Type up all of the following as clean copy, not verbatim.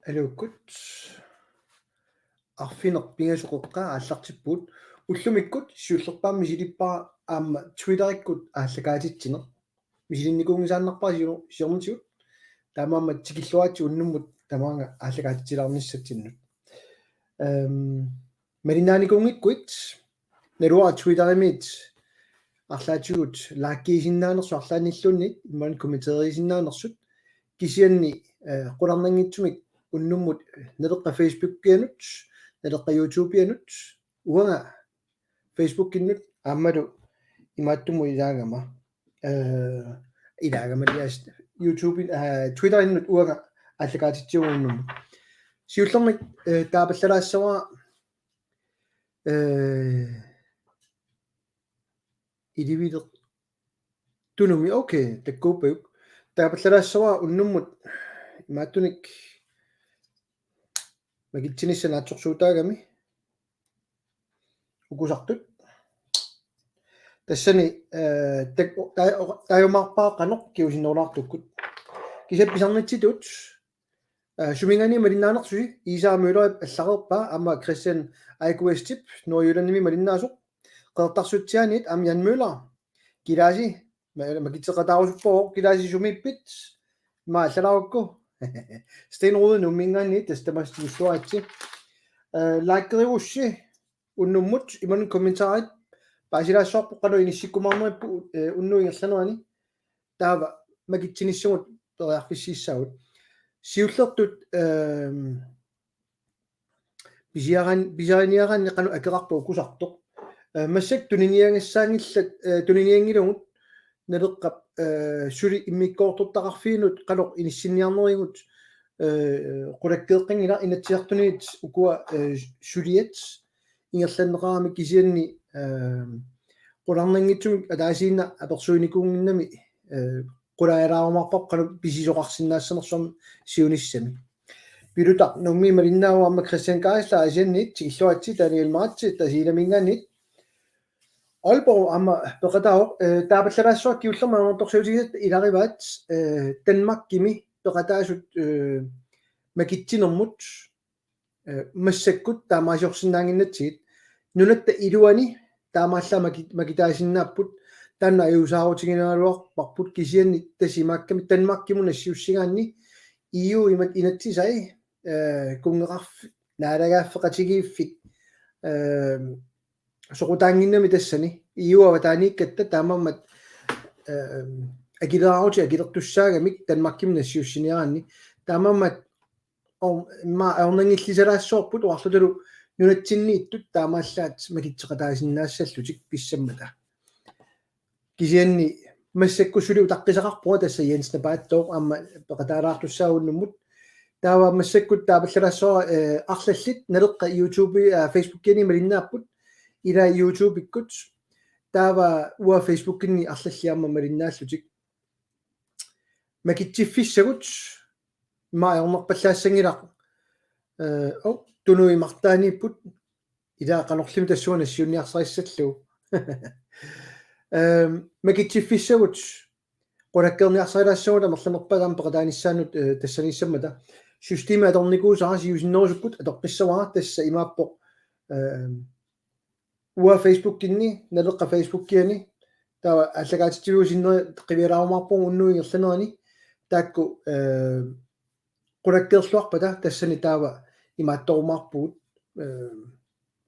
алууккут арфинер пингасоқоққа ааллартиппут уллумиккут сиуллерпаамми силиппара аама твиттериккут ааллагаатитсинер мисилинникуунгисааннарпаа сиормутигут таамаама тикиллуаати уннуммут тамаанга ааллагаатитсилаарниссатсиннут маринааникуунгиккуит налуа твиттеримит арлаатигут лааккиисиннаанерсу арлааниллуунник имман комментерисиннаанерсут кисианни qulарнангитсумик уннуммут налеққа фейсбуккианут налеққа ютубианут уанга фейсбуккиннут ааммалу имааттуму илаагама илагамалиас ютубин твиттериннут уанга аллагаатитсиугуннуму сиуллерник таапаллалаассава идивидер тунуми окей таккууппаюк таапаллалаассава уннуммут имааттуник магитсиниссанаатсорсуутаагами укусартут тассани таамаарпаа канеқ киусиннерлаартуккут кисапписарнитситут сумингани малиннаанерсуи Isa Møller алларерпаа ама Christian Айкуэстип ноюланими малиннаасоқ qeertarsutsianit am Jan Møller киласи магитсеқатаарусуппоо киласи сумиппит ма аллалаарукку стенрuden nummingaanni tastamastigustuaatsi laakkeriussi unnumмут иман комментарит паасилаассуарпу qanu inissиккумаарнериппу уннуингерланерани таава магитсиниссугут периарфиссииссаагут сиуллертут бисианиаранни qanu акерарпу укусартоқ массак туниниангиссаангиллат туниниангилугут налеққап сули иммиккоортортақарфиинут қалоқ иниссинниарнеригут qulakkeeqqingila inatsiartuniit ukua suliat ingерланнеqarami kisianni qularnangitsumik ataasiinna apersuinikuunginnami qulaalaarumarpaq qalu pisisoqarsinnaassnersorm siunissami piluta nummi malinnaawamma Christian Kaisla asiannit tikilluatsi Daniel Maatsi tasiilamingaannit Aalborg amma peqataaoq taapallalaassuaq kiullermaanortorsuutigisat ilarivaat Danmark-kimi peqataasut makittinermut massakkut taamaasiorsinnaanginnatsigit nunatta iluani taamaalla makitaasinnaapпут taanna ayusaarutiginaluarparput kisianni tasimaakkami Danmark-kimu nassiussigaanni EU imat inatsisai kungeqarf naalagaaffeqatigiiffik soqutaanginnami tassani iuavataaniikkatta taamammat agilertussaagami Danmark-kim nassiussiniaraanni taamammat ma aornangillisalaassoorput uarlutalu nunatsinniittut taamaallaat makitseqataasinnaassаллутик pissammata kisianni массаккусулу таққисақарпуа тасса Jens-Nabattooq аама пеқатаалаартуссаагуннуммут таава массаккут таапаллалаассора арлаллит налеққа YouTube Facebook-кини малиннааппут ила YouTube-иккут таава уа Facebook-кини арлаллиарма малиннааллутик макитсиффиссагут маайорнерпаллаассангилақ тунуимартаанииппут ила канорлими тассуана сиунниарсариссаллу макитсиффиссагут qulakkeerniarsailaassugula merlanerpagaam peqataanissaanut tassaniissammata systema atornikuusara siusinnerusukut atorqissavara tassa imaappoq uа Facebook-кинни налеққа Facebook-киани таа аллагаатитсилуусиннери қивиалаарумаарпугу уннуингерланерани таакку qulakkeerluarpata тассани таава имаатторумаарпугут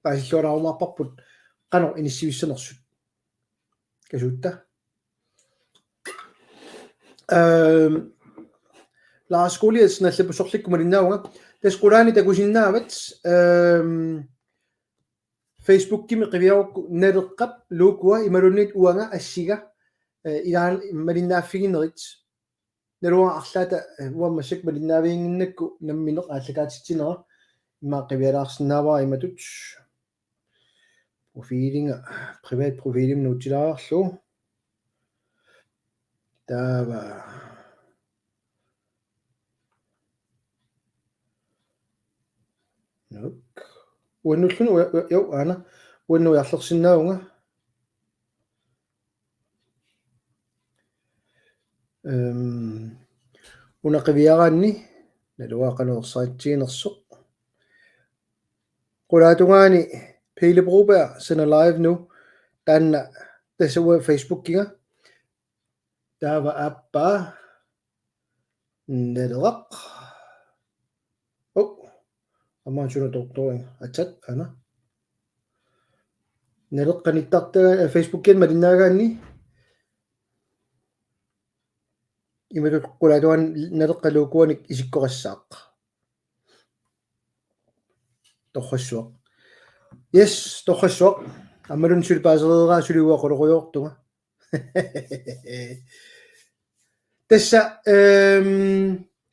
паасиллуалаарумаарпарпут qano иниссивиссанерсут касуутта Lars Goliathsen аллапусорликкумалиннаауга тасқулаани такусиннаават Facebook-кими qivиарукку налеққап лукуа ималуннит уанга ассига илаан малиннааффигинерит налуа арлаата уаммассак малиннаавиингиннакку намминеқ ааллагаатитсинера имаа qivиалаарсинааваа иматут профилинга privat профилим нуутилаарлу таава нук уаннуллуну яу аана уаннуиарлерсиннаунга унақивиараанни naluaqanuersaattiinersuq qulaatugaani Pile sina live nu taanna tassuwa Facebookiga taava appa naleraq ammaan suna doktorin atat ana naleqqanittartaga Facebookian malinnaagaanni imatut qulaatugan naleqqaluukuanik isikkoqassaaq torrassuaq yes torrassuaq ammalun sulipaasereeraa suliuaqoloruyortuga tassa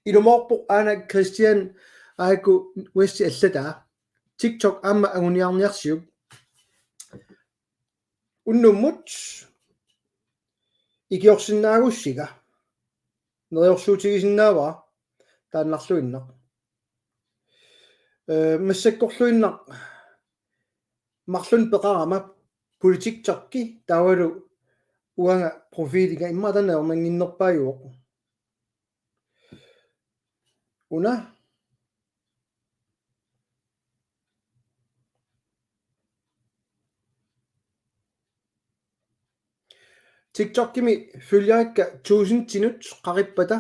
ilumorpu ana Christian aiku westi allataa TikTok amma anguniarniarsiuk unnummut ikiorsinnaagussiga neriorsuutigisinnaava taannarluinnaq массаккорлуиннақ марлун пеқарама политиктарки таавалу уанга профилига имматана ормангиннерпааюоқ уна TikTok-кими føljaakka 1000 tinut qaripпата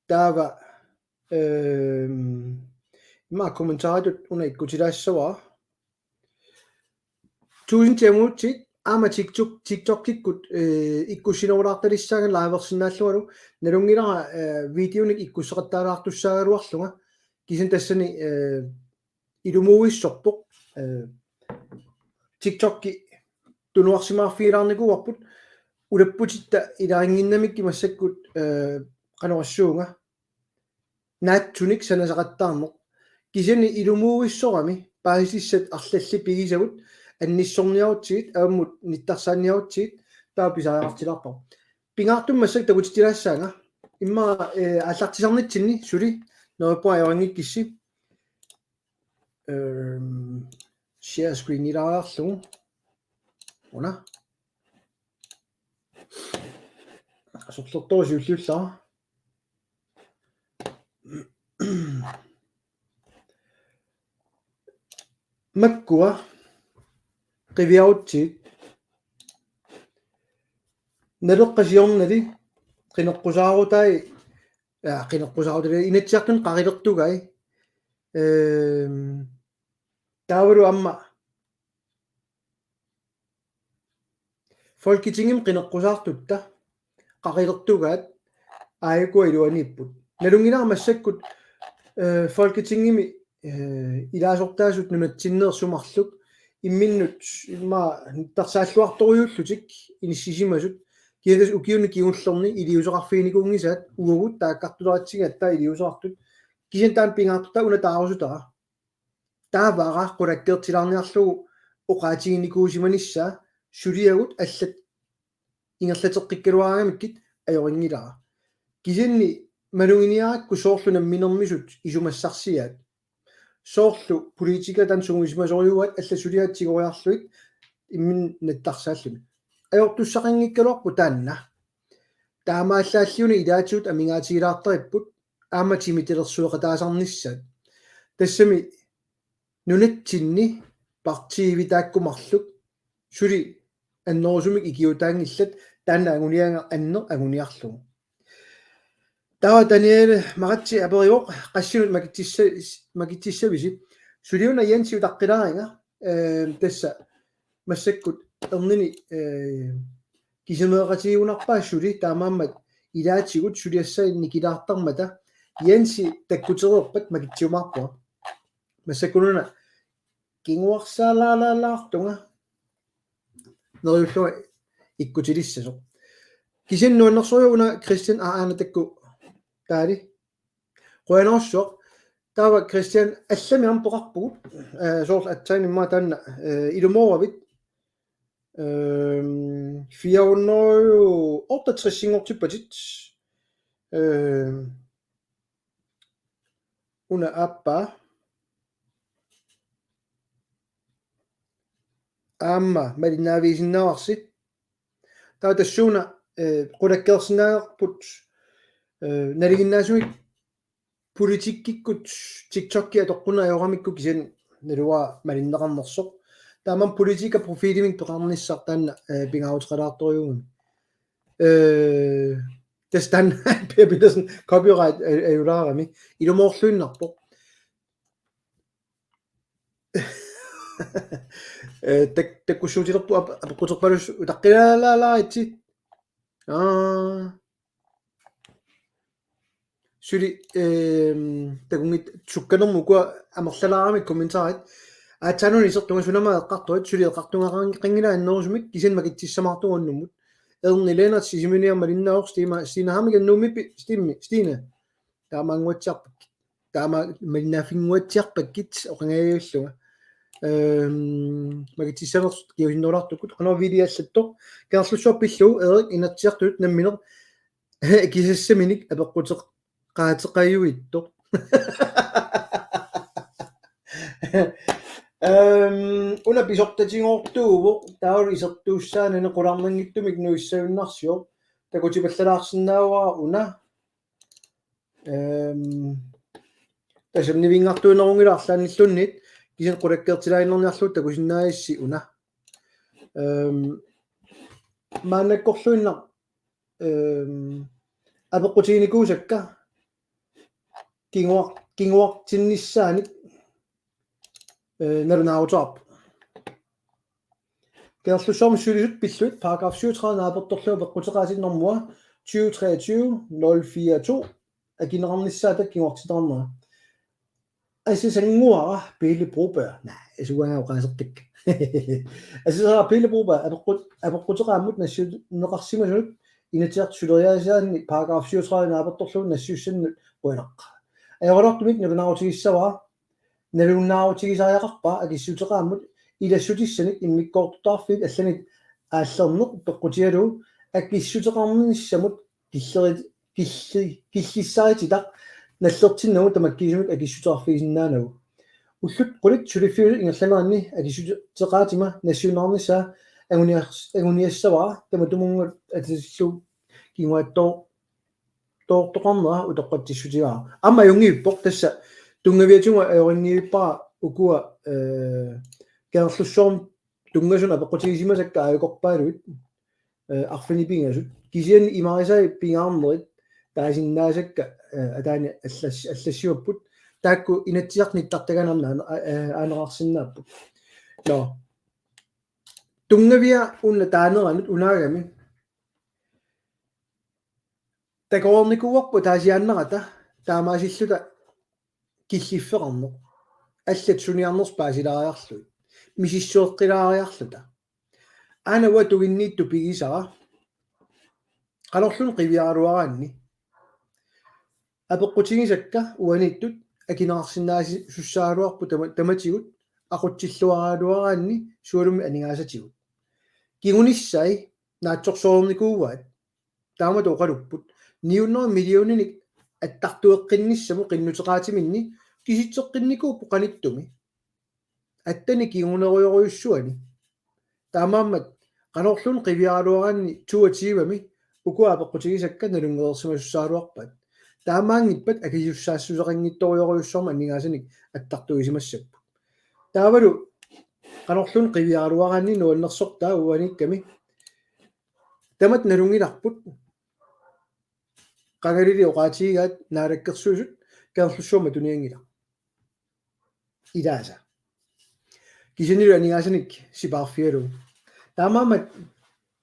таава имма комментаратут уна иккутилаассаваа 1000 tiamutsit аама TikTok-киккут иккуссинерулаарталиссааgan лайверсиннааллуалу налунгилара видеоник иккуссеқаттаалаартуссаагалуарлунга кисин тассани илумууиссорпоқ TikTok-ки тунуарсимаарфигилаарникуарпут улаппутитта иларингиннамикки массаккут канорассуунга наатсуник санасақаттаарнеқ кисани илумууиссорами паисиссат арлалли пигисагут анниссорниарутсигит ааммут ниттарсааниарутсигит тааписааартилаарпа пингаартум массак такутитилаассаага имма аллартисарнитсинни сули нерпуа аёрингиккисси share screen илаариарлугу уна асорлорторусиуллууллаа маккуа qivиаутсит налеққасиорнали qinеққусаарутай qinеққусаарутали инатсиартун қарилертугай таавалу амма Folketingim qinеққусаартутта қарилертугаат аайкуа илуаниппут налунгинаа массаккут Folketingimi илаасортаасут нунатсиннеерсумарлук имминнут имма тарсааллуарторюуллутик иниссисимасут киагас укиуни киунллерни илиусеқарфиникуунгисаат угугут тааккартулаатсигаат таа илиусеқартут кисин таан пингаартута уна таарусутара таавара qulakkeertilaarniarlugu oqaatiginnikuusimanissa suliagut аллат ингерлатеққиккалуаарамиккит аёрингилара кисинни малугиниаракку соорлунам минермисут исумассарсиаат соорлу политикатан сунгисмасориуат алла сулиаатсигориарлуит иммин наттарсааллуни аёртуссақангиккалуарпу таанна таамааллааллиуни илаатиут амингаатигилаартариппут ааматимитилерсуэқатаасарниссаат тассами нунатсинни партииви тааккумарлук сули аннерусумик икиутаангиллат таанна агунианга аннер агуниарлугу таа Даниэл маратси апериоқ qassинут макитсависи сулиуна янсиу таққилааринга тасса массаккут эрнини кисимеэқатигунарпаа сули таамааммат илаатигут сулиассаинни килаартармата янси таккутерерпат макитсиумаарпуа массаккунуна кингуарсаалаалаартунга нерюллуа иккутилиссасо кисиннуаннерсориуна Кристиан аана такку таали qoyanорсоқ таава Кристиан алламиам тоқарпугут соорл атсаанимма таанна илуморавит 468 сингортиппатит уна аппа аама малиннаависиннааварсит таа тассууна qulakkeersinaagerput налигиннаасумик политиккиккут TikTok-ки атоққуна аёрамикку кисин налуа малиннеқарнерсоқ тааман политика профилимик пеқарниссартаанна пингаутералаарторюугун тестан пепидерсен copyright аюлаарами илумоорлуиннарпо таккуссуутилерпу апеққутерпалус утаққилаалаалаитси сюли такунгит сукканермукуа амерлалаарами комментарит аатсануни исертунга сунамаа эққартуит сюли эққартунгараанги қингила аннерусумик кисен макитсиссамаартугуннуммут эрнилена сисиминиарма линнаор стинаамиганнуумиппи стина таамаангуатсиарпак таама малинафингуатсиарпаккит оқангаяаллуга магитсиссамерс киусиннолартуккут қанаа видеоаллатто каарлуссуарпиллуу эрик инатсиартут намминер кисассаминик апеққутеқ qaatiqayuitto una pisortatingortuuvo taul isertuussaanani qularnanngittumik nuissaunnarsio takutipallalaarsinnaawaa una tasamnivingartuunerungilaarlaannillunnit kisen qulakkeertilainerniarluut takusinnaayissi una maannakkorluinnar апеққутигникуусакка кингуартиннissaанит налунаавутаарп керлуссорм сулисут пиллут параграф 37 наапорторлуу пеққутеқаасиннэрмуа 2023-042 агинеқарниссаата кингуартитарнера асисангуара пилипрупа асуангаоқаасертак асисаа пилипрупа апеққутеқааммут нассут неқарсимасунут инатиарт сулериасаанни параграф 37 наапорторлуу нассуссаннут уинаққа аёрортумик налунаавутигиссаваа налуннаавутигисариақарпа акиссутеқааммут илассутиссаник иммиккоортутаарфик алланит ааллернеқ пеққутиалу акиссутеқарниссамут киллиссарититақ наллертиннагу тамаккисумик акиссутеқарфигисиннаанагу уллут қулит сулиффиу ингерланеранни акиссутеқаатима нассуунаарнissaа агуниассаваа таматумунгут атиллу кингуаттоо тоортоқарнера утоққатсиссутигаа амма юнгииппоқ тасса тунгавиатунга аёрингииппаа укуа керлуссорм тунгасуна апеққутигисимасакка аёқорпаалуит арфинипингасут кисиан имарисаи пингаарнерит таасиннаасакка атаани аллассиуппут таакку инатсиарниттартаганарна аанерарсиннааппут но тунгавиа унна таанеранут унаагами такоорникуарпу таасиааннерата таамаасиллута киллиффеқарнеқ аллат суниарнерс паасилаариарлуит мисиссуэққилаариарлута анава тугинниитту пигисара қалорлун қивиаруараанни апеққутигисакка уаниттут акинеқарсинааси суссаалуарпу таматигут ақутсиллуараалуараанни суалуми анигаасатигут кигуниссай наатсорсоорникууаат таамат оқалуппут 900 миллионник аттартуэққинниссаму қиннутеқаатиминни киситсеққинникууппу қаниттуми аттани кигунеруйоруйуссуани таамааммат qanorlun qivialuaranni tuatiivami ukua apeqqutigisakka nalungeersimassaaluarpat taamaangippat akijussaassuseqanngittorioruyussorma annigaasinik attartuisimassappu taavalu qanorlun qivialuaranni nuannersortaa uanikkami tamat nalungilarput qagalili oqaatigigaat naalakkersuusut kaerlussuuma tuniangila ilaasa kisinilu annigaasinik sipaarfialu taamaamat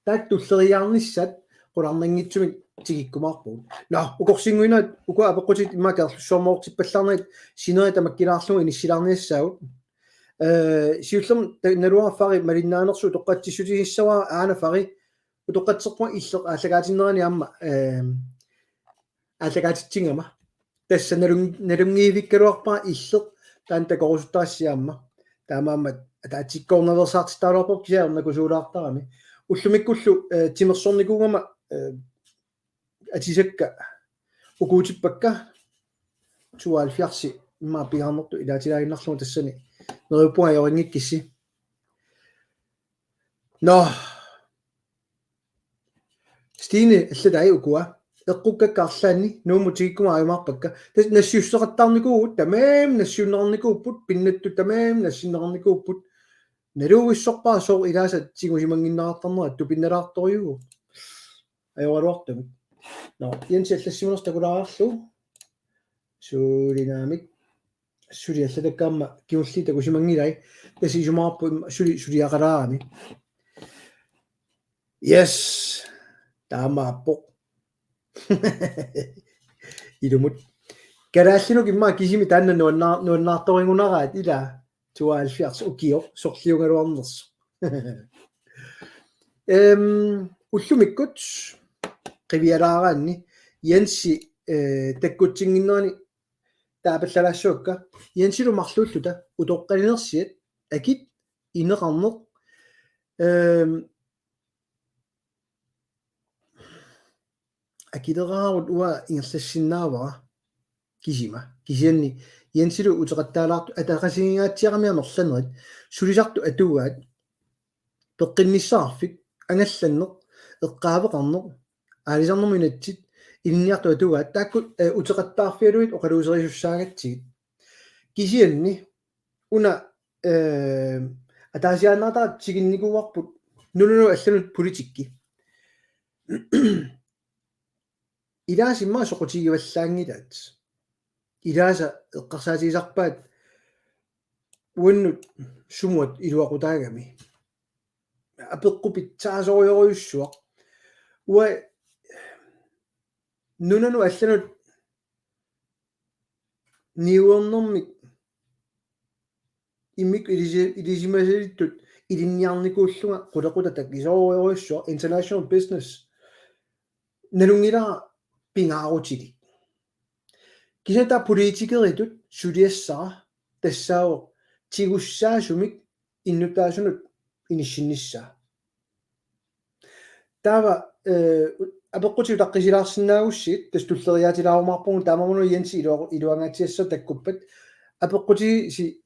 taattulleriarnissat qularnanngitsumik tigikkumaarpuut no ukorsinguinaat ukua apeqqutit immaakaerlussormoortippallarnit sineri tamakkilaarlugu inissilaarniassaagut siullum naluarfari malinnaanersu toqqatsissutigissawa aanafari utoqqatserpuma illeq aallagaatinerani aamma aallagaatittingama tassa nalungiivikkaluarpaa illeq taan takorusuttaassiaamma taamaammat ataatikkoornaversaartitaaluarpop kisiarnakusuulaartarami ullumikkullu timersornikuugama atisakka ukuutippakka 72 imma pigaarnertu ilaatilaginnarlugu tassani neriuppunga ajoringikkissi no Stine alladai ukua эққуккаккарлаани нуумутигиккума аюмаарпакка тас нассиуссеқаттаарникуугут тамаам нассиуннаарникууппут пиннатту тамаам нассиннаарникууппут налууиссорпаа соо илааса тигусимангиннаартарнера тупинналаарторюгу аюаруартами но янсаллассимунерс такулааарлу суулинаамик сулиаллатаккаама киулли такусимангилай тасисумаарпу сулиақалаарами yes таамааппо идумут карааллинук имма кисими таанна нуаннаарторингунараат ила 72 укио сорлиунгалуарнерс уллумиккут qiviyalaaраанни янси таккутсингиннерани таапаллалаассуакка янсилу марлууллута утоққалинерсиат акит инеқарнеқ акидераарут уа ингерлассиннаавара кисианни янсилу утеқаттаалаарту атақасигигаатсиарамиа мерланерит сулисарту атугаат пеққинниссаарфик ангалланнеқ эққаавеқарнеқ аалисарнерминатсит инниарту атугаат тааккут утеқаттаарфиалуит оқалуусерисуссаагатсигит кисианни уна атаасиааннаатаа сигинникууарпут нулуну алланут политикки илаасимма соқутигиваллаангилаат илааса эққарсаатигисарпаат уаннут сумуат илуақутаагами апеққупитсаасориориуссуақ уа нунану алланут ниуернэрмик иммик илисимасалиттут илинниарникууллунга қулеқутатак исоориориуссуа international business налунгила пингаарутили кисата политикеритут сулиассара тассаавоқ тигуссаасумик иннутаасунут иниссиннissaa таава апеққутиу таққисилаарсинаагуссиит тастуллериаатилаарумаарпугу таамамуну янси илуангаатиассо таккуппат апеққути си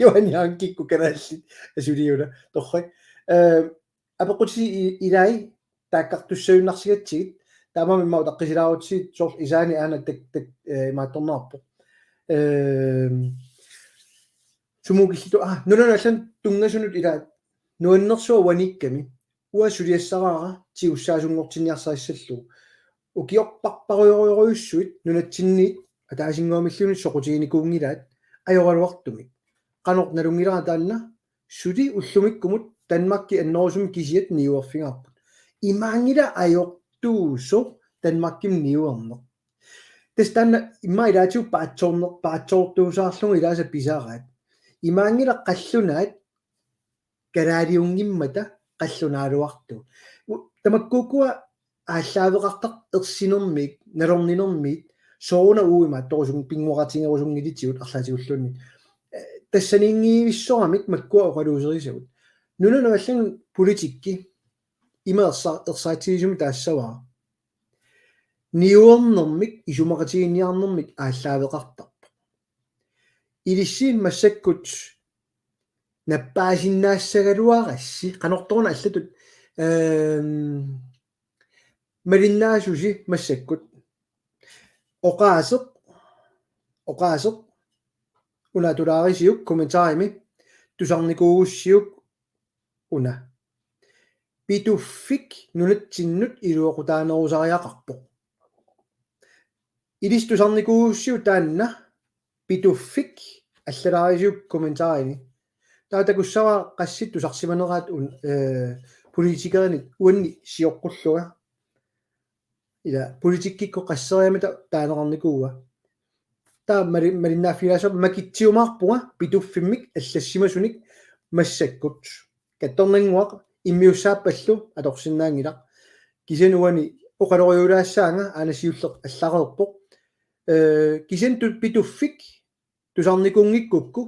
юанианкикку канааллит асулиула торрак апеққути илай тааккартуссаюннарсигатсигит таамамиммау таққисилаарутсиит сор исаани аана так маатторнаарпо сумукиллиту нуланаллан тунгасунут илаат нуаннерсуа ваникками уасулиассараара тиуссаасунгортинниарсаассаллу укиорпарпаруйоруйоруйуссуит нунатсинниит атаасингуамиллуни соқутигиникуунгилаат ajorluartumik qanort nalungilaa taanna suli ullumikkumut Danmarkki annorsum kisiat niuerfingaarput imaangila ajortuuso Danmarkkim niuerneq testanna imma ilaatiu paatsortuusaarlungu ilaasa pisaaraat imaangila qallunaat kalaaliungimmata qallunaaluartu tamakkuukua ааллаавеқартақ ерсинермик налорнинермит соона уима торусун пингуаратингерусунгилитиут арлаатигуллуунни тассанингиивиссорамик маккуа оқалуусерисагут нунанаваллан политикки имаерсаатигисуми таассаваа ниуернермик исумақатигинниарнермик ааллаавеқартарпа илиссиин массаккут наппаасиннаассагалуарасси қанорторна аллатут мариннаасуси массаккут оqaасеq унатулаарисиук комментаарими тусарникуугуссиук уна питуффик нунатсиннут илуоqutaanерусариақарпо илистусарникуугуссиу таанна питуффик аллалаарисиук комментаарими таатакуссава qassittu sarsimaneraat политикерник уанни сиоққуллуга ila politikikko qasseriamata taanерарникууга таа мариннааффилаасо макитсиумаарпуга питуффиммик аллассимасуник массаккут катторнингуақ иммиуссааппаллу аторсиннаангилақ кисануани оқалориулаассаанга аанасиуллеқ аллареерпоқ кисан питуффик тусарникунгиккукку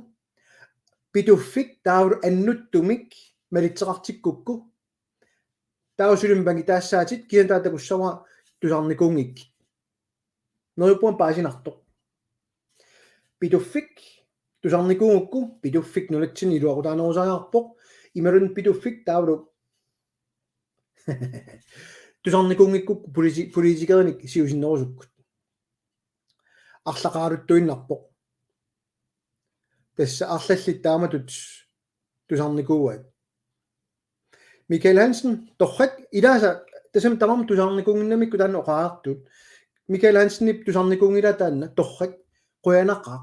питуффик тааву аннуттумик малитсеқартиккукку таусулим бангитаассаатит кисан таатакуссава тусарникунгик норипуан паасинарто питуффик тусарникунгукку питуффик нулатсини илуақутаанерусариарпоқ ималун питуффик тааву тусарникунгиккук политикерник сиусиннерусуккут арлақарутtuinnarpoq тасса арлаллит тааматут тусарникууат Michael Hansen торрат илааса тасам тамам тусарникунгиннамикку таанна оқаартут Michael Hansen-нип тусарникунгила таанна торрат қуянақаа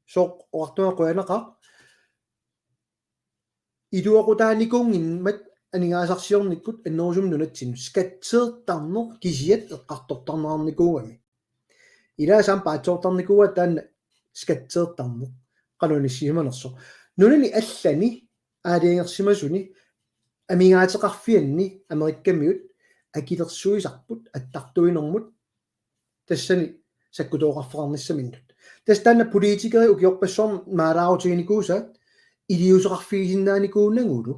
соқ оартуа қуянақаа идуақутааникунгинмат анигаасарсиорниккут аннерусум нунатсин скатсеэртарнер кисиат эққартортарнаарникуугами илаасаам паатсоортарникууа таанна скатсеэртарнер қалуниссиманерсо нунани аллани аалиангерсимасуни амигаатеқарфианни америккамиут акилерсуисарпут аттартуинэрмут тассани саккутооқарфеқарниссаминнут тастанна политикери укиорпассуарм маалаарутигникуусаат илиусеқарфигисиннааникууннагулу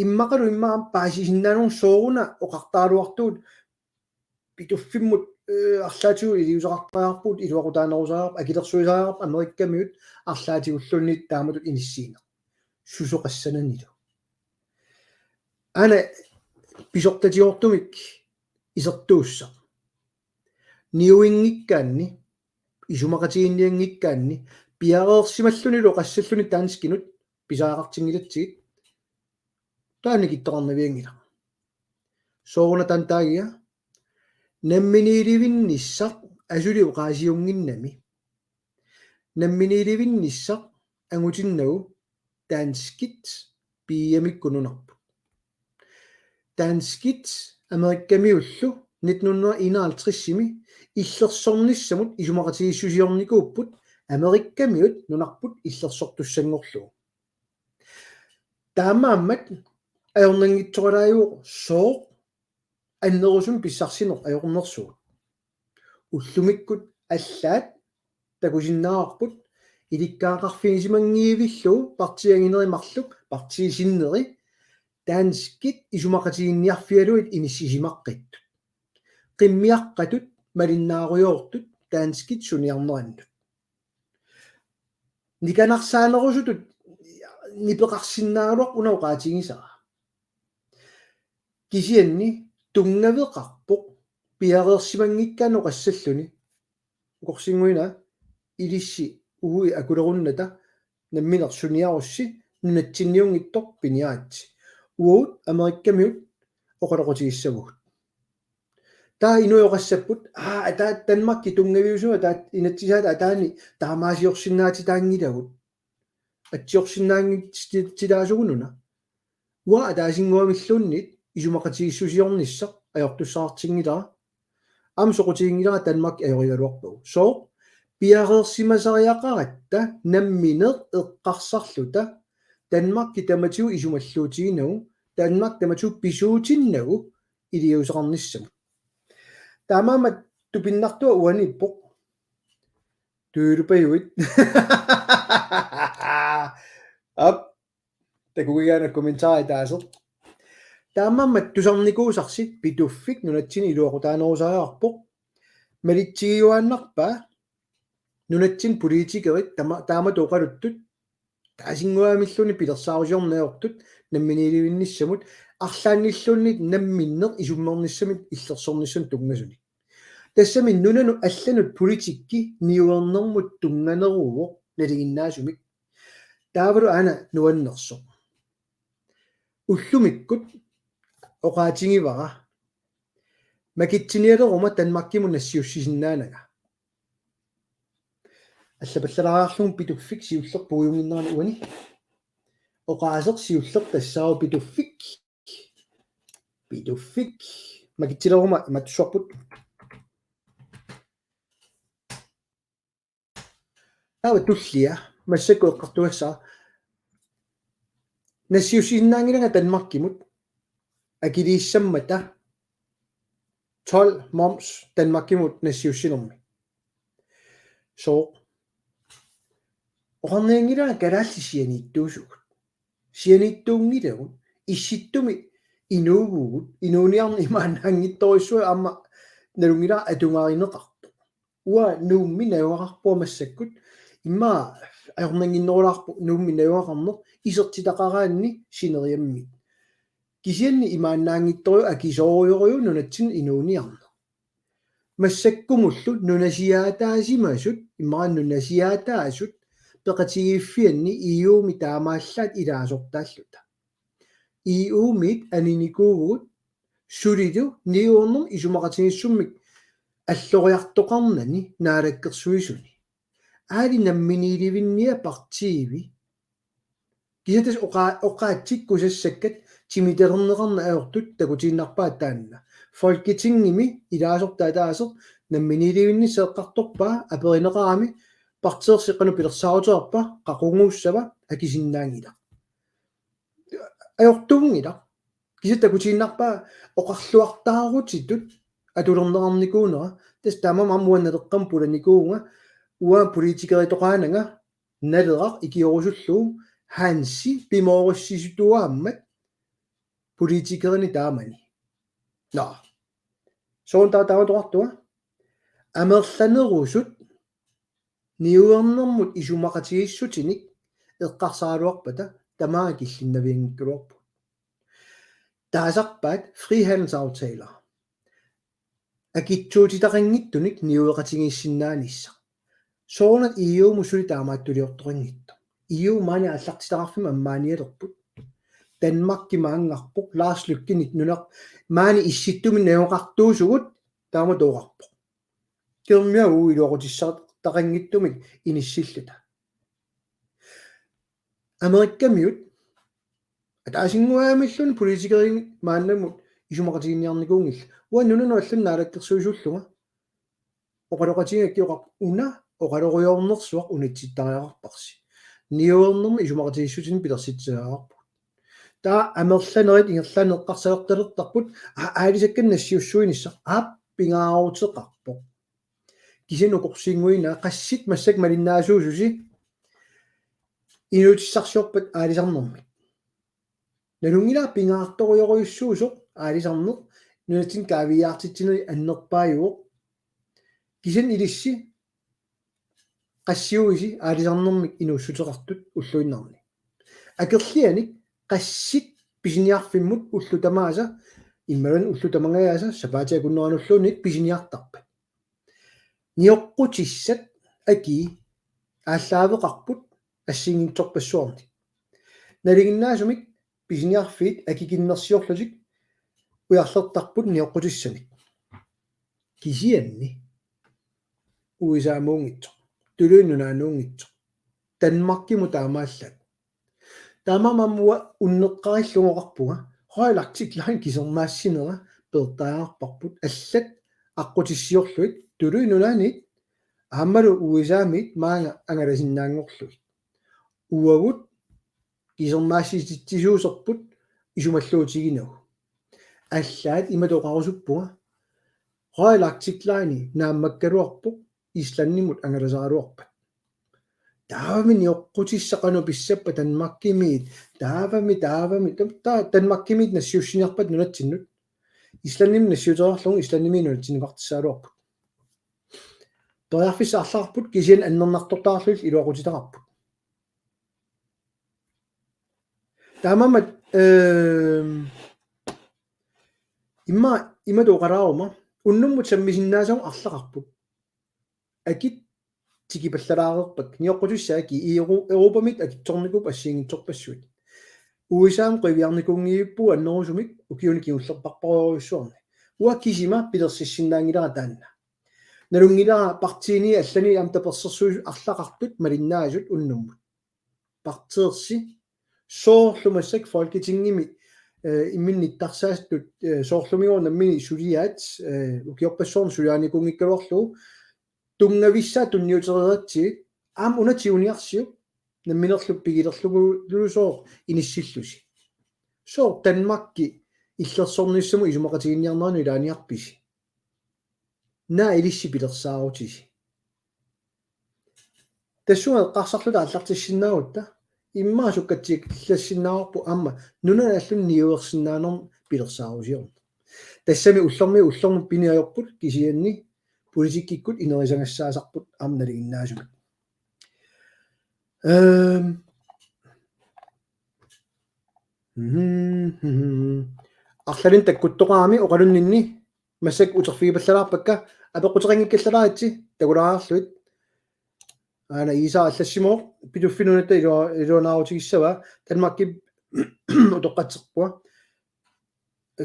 иммақалу иммаам паасисиннаанун сооруна оқартаалуартуут питуффиммут арлаатигу илиусеқартаарпут илуақутаанерусаарп акилерсуисаарп америккамиут арлаатигуллунни тааматут иниссиина сусоқассананилу ана писортатиортумик исертуусса ниуингиккаанни исумақатигинниангиккаанни пиареерсималлунилу qassalluni таанскинут писаақартингилатсигит тааникиттоқарнавиангила соорна тантаагия намминиливинниссақ асулиу qaasiunginnami намминиливинниссақ ангутиннагу таанскит пиамиккунунарпу таанскит америккамиуллу 1951-сими иллерсорниссамут исумақатигиссусиорникууппут америккамиут нунарпут иллерсортуссангорлугу таамааммат аёрнангитсоралааюу соо аннерусум писсарсинер аёрнерсугу уллумиккут аллаат такусиннаарпут иликкаақарфигисимангиивиллу партиангинеримарлук партиисиннери таанскит исумақатигинниарфиалуит иниссисимаққиттут qimmiaqqatut малиннааруйоортут таанскит суниарнерannut никанарсаанерусутут нипеқарсиннааруақ унауqaатигисара кисианни тунгавеқарпоқ пиареерсимангиккаано qassalluni укорсингуина илисси уи акулерунната намминер суниарусси нунатсинниунгиттор пиниаатси уут америккамиут оқалоқутигиссагут таа инуйоқассаппут ата Данмарки тунгавиусуа таа инатсисаата атаани таамаасиорсиннаати таангилагут атсиорсиннаангитсилаасугунуна уа атаасингуамиллууннит исумақатигиссусиорниссақ аёртуссаартингилара амсоқутигингилара Данмарк аёригалуарпагу соо пиареерсимасариақаратта намминер эққарсарлута Данмарки таматиу исумаллуутигинагу Данмарк таматиу писуутиннагу илиусеқарниссамут таамаамат тупиннартуа уаниппоқ туулупаюит ап такугиана комментари таасер таамаамат тусарникуусарсит питуффик нунатсини илуақутаанерусариарпоқ малитсигиуааннарпаа нунатсин политикерит таамат оқалуттут таасингуамиллуни пилерсаарусиорнеортут намминиливинниссамут арлаанниллуннит намминнер исуммерниссамит иллерсорниссан тунгасуни тассами нунану алланут политикки ниуернэрмут тунганеруво налигиннаасумик таавалу ана нуаннерсо уллумиккут оқаатингивара макитсиниалерума Данмаркиму нассиуссисиннаанага аллапаллалариарлун питуффик сиуллер пуйунгиннерани уани оқаасер сиуллер тассаау питуффик макитсилерума иматсуарпут ава туллиа массаку эққартуассаа нассиуссисиннаангилага Данмаркимут акилииссаммата 12 moms Данмаркимут нассиуссинерми со оранненгилага галааллисианииттуусугут сианииттуунгилагут исситтуми инуугугут инууниарни имааннаангитториссуа аама налунгила атунгааринеқарпу уа нуумми науақарпуа массаккут имма аёрнангиннерулаарпу нуумми науақарнер исертитақараанни синериамми кисианни имааннаангитторю акисоориориу нунатсин инууниарна массаккумуллу нунасиаатаасимасут иммаан нунасиаатаасут пеқатигиффианни иуми таамааллаат илаасортааллута иумит аниникуугут сулиту ниуорнум исумақатигиссуммик аллориартоқарнани наалаккерсуисуни аали намминиливинниа партииви кисатас оқаатсиккусассаккат тимитернеқарна аортут такутииннарпаат таанна фолкитингими илаасортаатаасер намминиливинни сеэққарторпаа аперинеқарами партиерсиққану пилерсаарутерпа қақунгууссава акисиннаангила аёртунгила кисата такутииннарпаа оқарлуартаарутитут атулернеқарникуунера тас таама маммуанналеққам пуланикуунга уа политикеритоқаанага налерaq икиорусуллуу ханси пимооруссисутуааммат политикерини таамани на соонтаа тааватоқартуа амерланерусут ниуернэрмут исумақатигиссутиник эққарсааруарпата тамаа киллиннавиангиккулуарпу таасарпаат фриhandelsaftaler акитсуутитақангиттуник ниуеқатигиссиннаанисса соонат EU мусули таамааттулиорторингитто EU маани аллартитақарфима аммааниалерпут Danmark маангарпук Lars Løkke 1900 маани исситтумин наоқартуусугут таама тоорарпо кэрмиа уилуорутиссаат тақангиттумик иниссиллута америккамиут атаасингуаамиллун политикерин мааннамут исумақатигинниарникуунгил уаннунуну аллун наалаккерсуисуллунга оқалоқатигаккиоқар уна оқалориорнерсуақ унитситтариақарпарси ниуернерми исумақатигиссутин пилерситсаагаарпу таа амерланерит ингерлаанеққарсалерталертарпут аалисаккан нассиуссуинисса ааппингаарутеқарпо кисинукорсингуина qassит массак малиннаасуусуси инуутиссарсиорпат аалисарнэрми налунгила пингаарториоруйуссуусоқ аалисарнер нунатин кавиаартитсинери аннерпааюоқ кисин илисси qassiuisi аалисарнэрмик инууссутеқартут уллуиннарни акерлианик qassит писиниарфиммут уллутамааса иммалан уллутамангааса сапаатиакуннерануллуунит писиниартарпат ниоққутиссат аки ааллаавеқарпут ассингинторпассуарни налигиннаасумик писиниарфиит акикиннерсиорлутик уярлертарпут ниоққутиссаник кисианни уисаамуунгитсо тулуиннунаануунгитсо Danmarkкиму таамааллат таамамамуа уннеққариллугоқарпуга хойлартиклайн кисермаассинера пертаарпарпут аллат аққутиссиорлуит тулуиннунаанит ааммалу уисаамит маанга ангаласиннаангорлуит уагут кисермаассититсисуусерпут исумаллуутигинагу аллаат иматоқарусуппуга хойлартиклайни нааммаккалуарпу исланнимут ангаласаралуарпат таавами ниоққутиссақану писсаппа Danmarkкимиит таавами таа Danmarkкимиит нассиуссиниарпат нунатсиннут исланним нассиутерарлугу исланними нунатсинеқартиссаалуарпут тоярфиссаарлаарпут кисиан аннернартортаарлуил илуақутитақарпут таамамат иматоқараарума уннуммут саммисиннаасау арлақарпут акит тикипаллалаарерпак ниоққутуссааки Европамит акитсорникуп ассиингитсорпассуит уисаам қивиарникунгииппу аннерусумик укиуникиуллерпарпаруйуссуарни уа кисима пилерсиссиннаангилара таанна налунгилара партиини аллани амтаперсерсуис арлақартут малиннаасут уннуммут партиерси соорлумассак фолкитингими имминниттарсаастут соорлумигоо наммини сулиаат укиорпассуорн сулиааникунгиккалуарлугу тунгависсаа тунниутерератси аам унатиуниарсиу намминерлу пигилерлугулусоо иниссиллуси соо Danmarkки иллерсорниссаму исумақатигинниарнерани илааниарписи наа илисси пилерсаарутиси тассуа эққарсарлута аллартиссиннаагутта иммаа суккатсик иллассиннаарпу аама нунааллун ниуерсиннаанер пилерсаарусиорн тассами уллорму пиниаёрпут кисианни политиккиккут инерисангассаасарпут арналигиннаасумик арлалин таккуттоqaami oqalunninni массак утерфигипаллалаарпакка апеқутеқингиккаллалаатси такулаарарлуит аана иисаа аллассимоо питуффинунатта илуанаарутигиссава танмакки утоққатсерпуа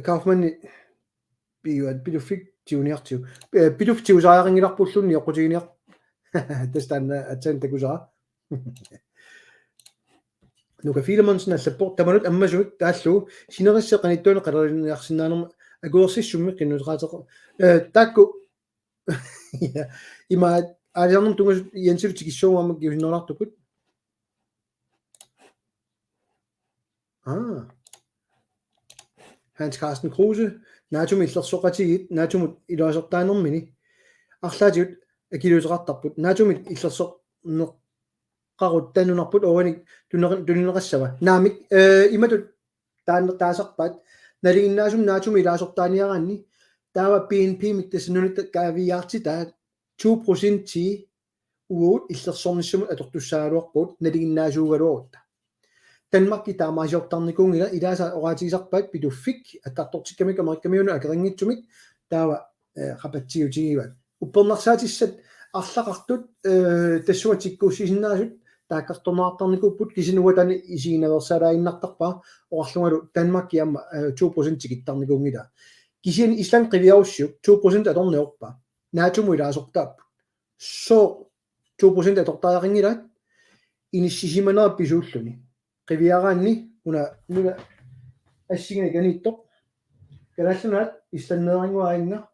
кауфманни биуат питуффик тиуниартиу питуф тиусаарингиларпуллунни оқутигиниар тастанна атсан такусаа нука филмонсна аллаппор таманут аммасуут тааллу синерissеқаниттуна қалеринниарсинаанерма агуерсиссумми қиннутеқаатеқ таакку има алиарнум тунгас янсилу тикиссууамма киусиннерлартукут Hans Carsten Kruse наатуми иллерсоқатигит наатумут илуасертаанермини арлаатигут акилутерартарпут наатумит иллерсоқ неққарут танунарпут оаник туннеқассава наамик иматут таасарпаат налигиннаасум наатуми илаасортааниараанни таава BNP миттасинунит каавиаарти таа 2% ти уут иллерсорниссумут атортуссаагалуарпут налигиннаасуугалуарутта Danmark таамаасиортарникуунгила илаасаораатигисарпаат питуффик аттартортиккамик америккамиуна акерингитсумик таава қапатсиутигиват уппернарсаатиссат арлақартут тассуатиккууссисиннаасут тааккарторнаартарникууппут кисинуатани исигинаверсалаиннартарпаа орарлунгалу Danmark иама 2% тикиттарникуунгила кисин ислам қивиаруссиук 2% аторниорпа наатуму илаасортаап со 2% атортаарингилаат иниссисиманера писууллуни qiviyaraanni una ассигина каниттоқ калассунаат исланнеарингуаинга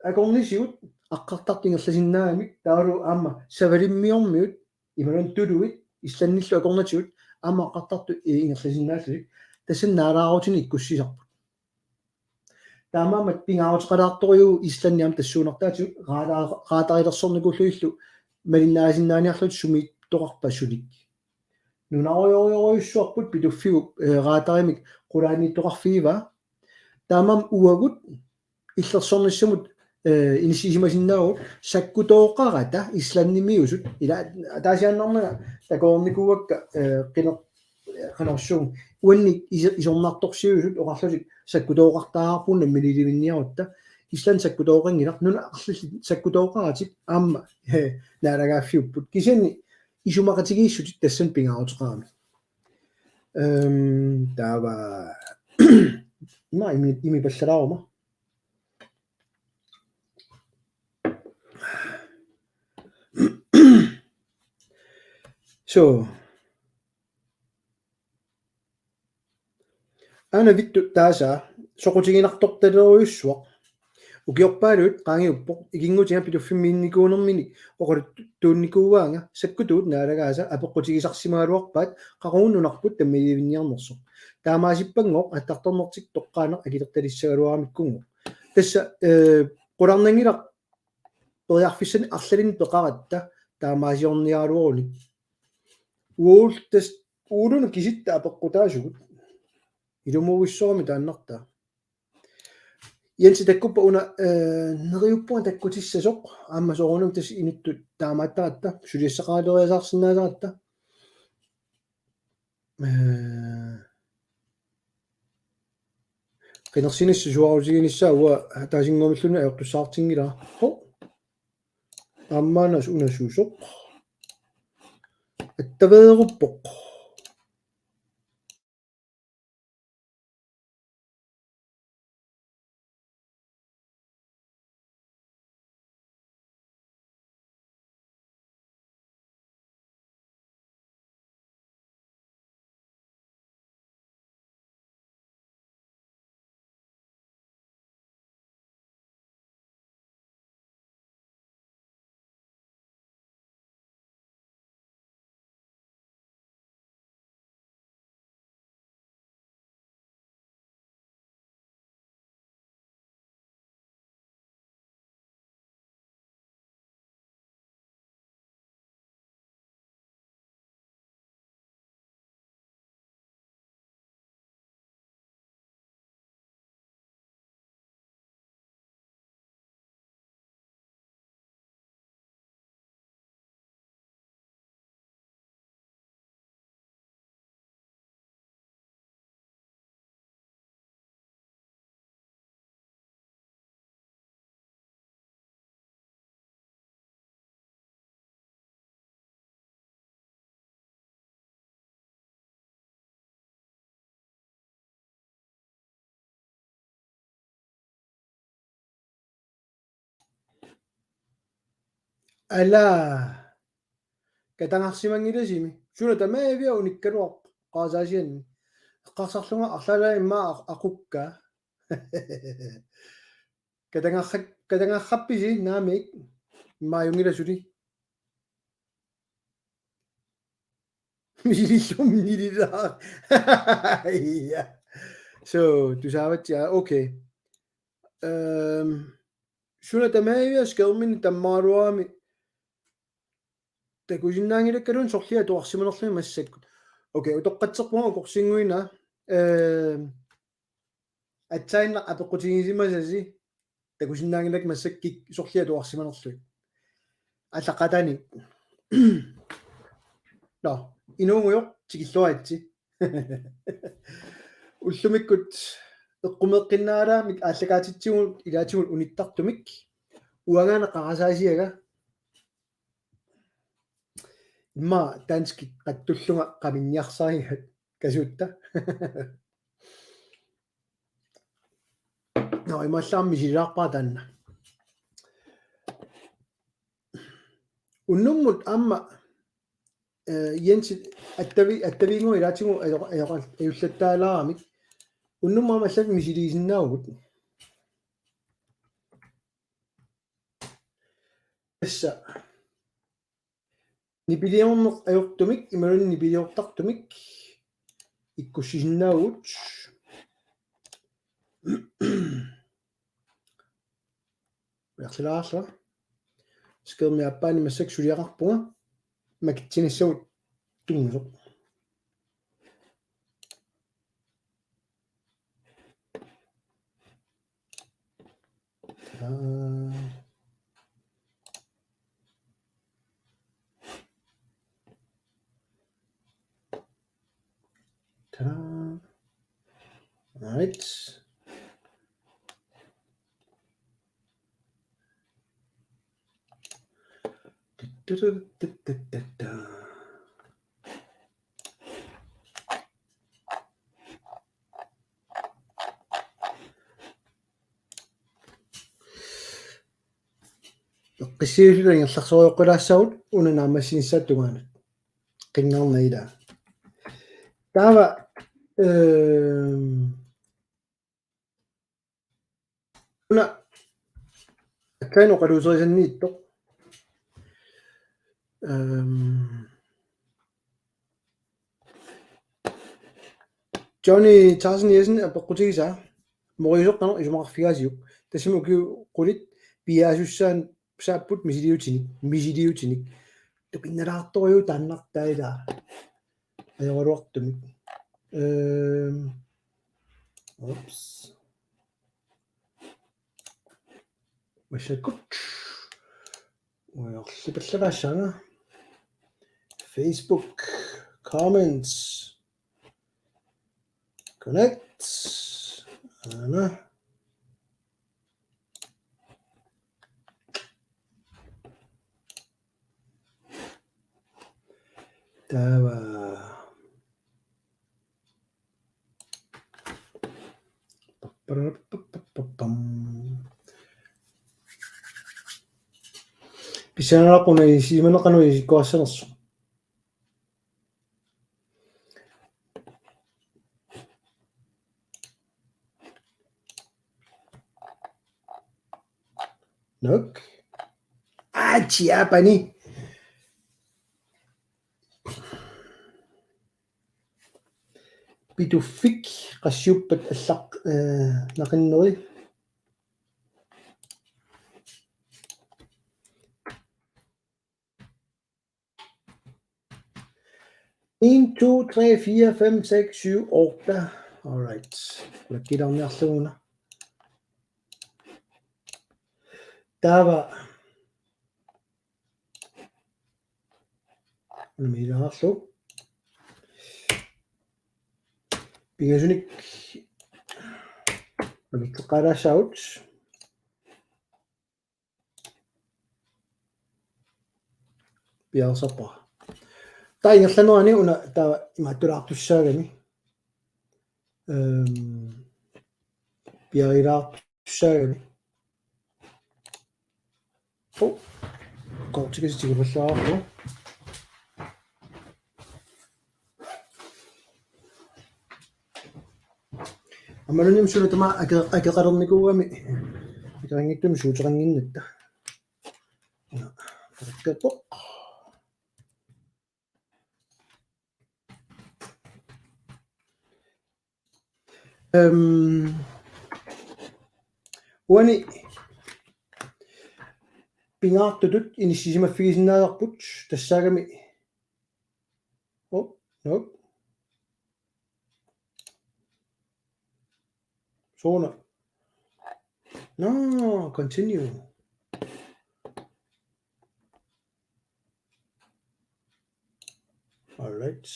акорнисиут аққартартингерласиннаамик таалу аама савалиммиормиут ималун тулуит исланниллу акорнатиут аама аққартарту ингерласиннааллик тассаннаалаарутини иккуссисарпут таамаамат пингаарутеқалаарторюу исланниам тассуунартаатиут раатарилерсорникуллуиллу малиннаасиннааниарлут сумит тоқарпассулик нунариориориуссуарпут питуффигу раатаримик qulaaniittoqarfiiva taamam uagut иллерсорниссамут инисисимасиннаагут саккутооқарата исланнимиусут ила таасианнарнага такоорникууакка qinорсуун уанни исорнарторсиусут оқарлутик саккутооқартаарпунна милиливинниарутта ислан саккутооқингила нуна арлли саккутооқаратик аама наалагааффиуппут кисианни исумақатигииссутит тассан пингаарутеқарами таава ими паллалаарума so ана витту тааса соқутигинарторталеруйуссуа укиорпаалуут qaangiuppoq ikingutiga pituffimmiinnikуунэрмини оқалут туунникууаанга саккутуут наалагааса апеққутигисарсимаалуарпаат qaquunnunarput таммиливинниарнерсо таамаасиппангоқ аттарторнертик тоққаанеқ акилерталиссагалуарамиккунгу тасса qulарнангила периарфиссани арлалин пеқаратта таамаасиорниалуаруни уул тас уулуна киситта апеққутаасугут илумууиссорми тааннартаа Jens takkupa una neriuppuan takkutissasuq aamma soorunum tas inuttu taamaattaratta suliassaqaaleriasarsinnaasaratta qinersinissu suarusiginissa uwa taasinngomilluna aortussaartingila ho aammaana unasuusoq attaveeruppoq ألا كتنغسمانغيلاسيمي شنو تمايفيا ونكروق قازاجين قاصرلونga арлала имма aqukka كتنغخبيجي ناميك ما يونغيلاسولي Milliliter. Ja. So, du sabes ya, okay. Şuna temaya skelmin tamaruami takujinnangile kalun sorlia tuarsimanerluni massakkut. Okay, utoqqatserpuma ukorsinguina atsainna apeqqutigisimasi takujinnangilak massakkik sorlia tuarsimanerlui. Allaqatani. No, inuunguyoq tikilluaitsi. Ullumikut eqqumeqqinnaalaamik ааллакаатитсигун илаатигун униттартумик уангаана қарасаасиага имма таански қаттуллунга қаминниарсааригат касуутта но ималлаарми силаарпаа таанна уннуммут аама Jens attavingу илаатигу аёқал аюллаттаалаарамик уннумма маллат мисилисиннаагут тасса нипилиорнеқ аёртумик ималун нипилиортартумик иккуссисиннаагут версилаарла скерми аппаани массаксулиақарпунга макитсинассагут тунгусоқ Right. qissigusulan iрларсориоққулаассагут унанаамассинissааттугаанат qinngаарnaila taava una akkaino qaluuserisanniittoq Johnny Tarsen Jessen apeqqutigisaa moriusoqqaner isumaqarfigaasiuk tassimu kiu qulit piaasussaan saapput misiliutinik tuqinnalaartoriu taannartailaa ajoruartumik oops masakut uyorlipallavaassaanga Facebook comments connect ana tava pisanaraquna isimaneqanu isikkuassanersu nok chiapani pituffik qassiuppat allaq naqinneri 1 2 3 4 5 6 7 8 all right lakkilarniarluguna tava namilaarlu pingasunik amitteqalaassaut piarsappa taingerlanerani una tava imattulaartussaagami piarilaartussaagami kortikasitigullaarlu амалуним сулутама акеқалерникуугами икарингиттум суутерангиннатта параккаппо уани пингаартутут иниссисимаффигисиннаалерпут тассаагами no Sona. No, continue. All right.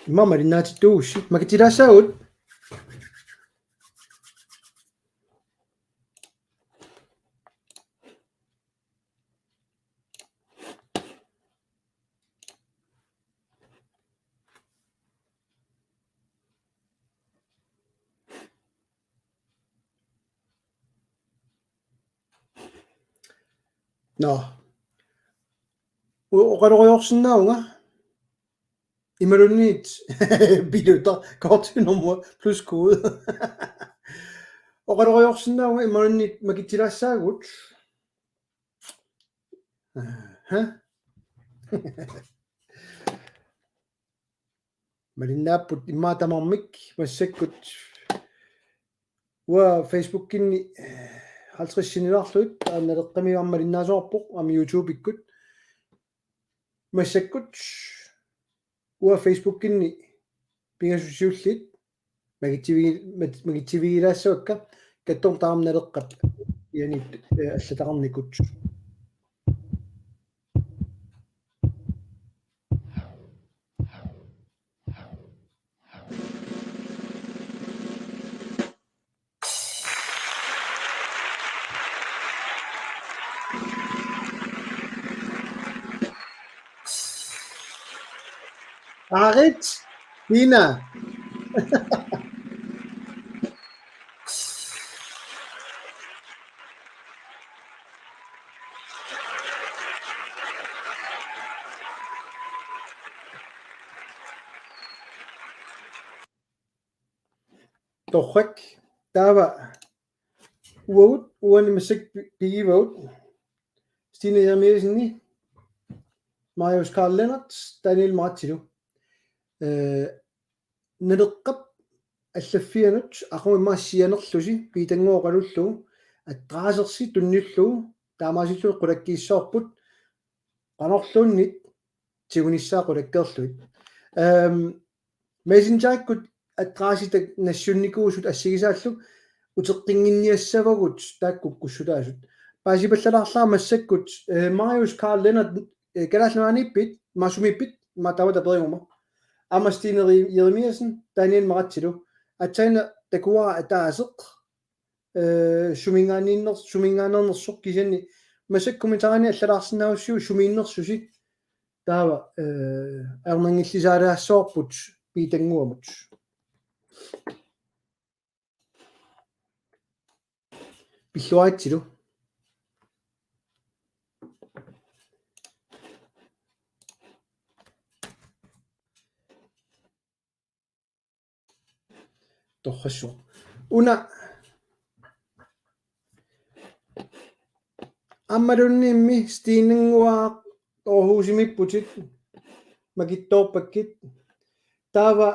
Mama rinnaati tuusi. Makitirasaut. No. Oqaluqorsinnaunga imalunniit biluta kortinummu plus kode. Oqaluqorsinnaunga imalunniit makitirassaagut. Malinnaaput immaatamarmik massakkut wa Facebookinni 50-sinilarlut aanaleqqamiuarmalinnaasuarpoq am YouTube-ikkut massakkut wa Facebook-inni pingasussiullit magittivigilaassuakka kattorm taarnaleqqat yani аллатақарникут Arit Nina torrak taava uut uani massak pigivaut Stine Jeremiasenni Marius Karl Lennart Daniel Martinu neleqqap аллаффианут aqumimaassianerlusi piitangooqalullu attraasersi tunnillu taamaasilluu qulakkiissoorput qanorluunnit tigunissaaqulakkeerluit messengerikut attraasita nassunnikuusut assigisaallu uteqqinginniassavagut taakkukkussutaasut paasipallalaarlaa massakkut Marius Karl Lennart kalaallunaaniippit maasumiippit maatavata periuma Stine Jeremiasen Daniel Martilu atsaina takua ataaseq sumingaannernersuq kisanni masakkumitaraani allalaarsinnaaussiu sumiinnersusi taava arnangillisaalaassоорпут piitanguamut pilluaatilu torrassu una ammalunniimmi stiinanguaa orhuusimipputit makittoorpakkit taava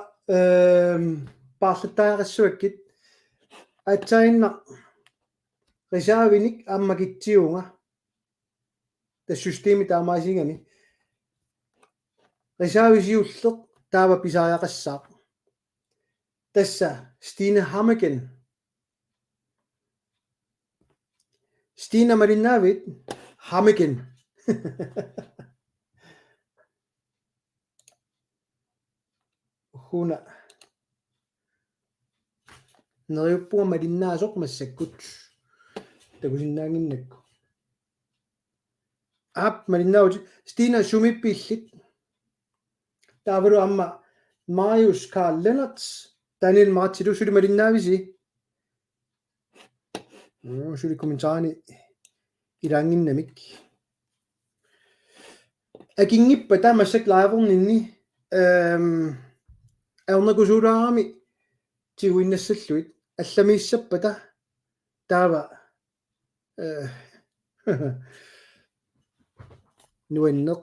paarlataarissuakkit atsainna risaavinik ammakitsiunga tassysteemi taamaasingami risaavisiulleq taava pisaajaqassaaq tassa Stine Hammagen Stina Marinavit Hammagen huna neriuppua malinnaasuq massakkut takusinnaanginnakku malinnaut Stina sumippiillit taavalu amma Marius Karl Lennart Daniel Martilu suli malinnaavisi Suli kommentaarani ilaanginnamik akingippa tamassak laavorninni aornakusuulaarami tiguinnassalluit allamiissappa taava nuanneq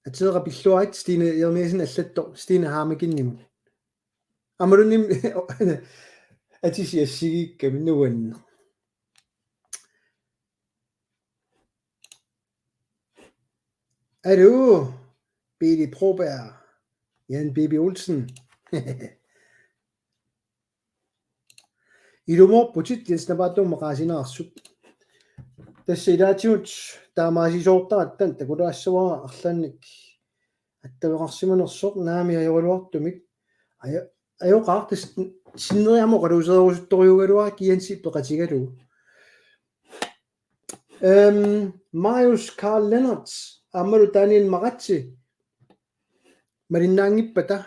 atseeqa pilluarit Stine Jeremiasen allattor Stine Haamakinnimu amalunim atisiassigikka nuanneq Hallo Billy Broberg Jan Bibi Olsen ilumorputit yasnapaattummaqaasinaarsup тассилаатигут таамаасисоортаратtan такулаассаваа арлаанник аттавеқарсиманерсоқ наами ajorluartumik ajоqaartis sinнериамо қалусеерусутториугалуа кианси пеқатигалу Marius Carl Lennarts аммалу Daniel Marazzi малиннаангиппата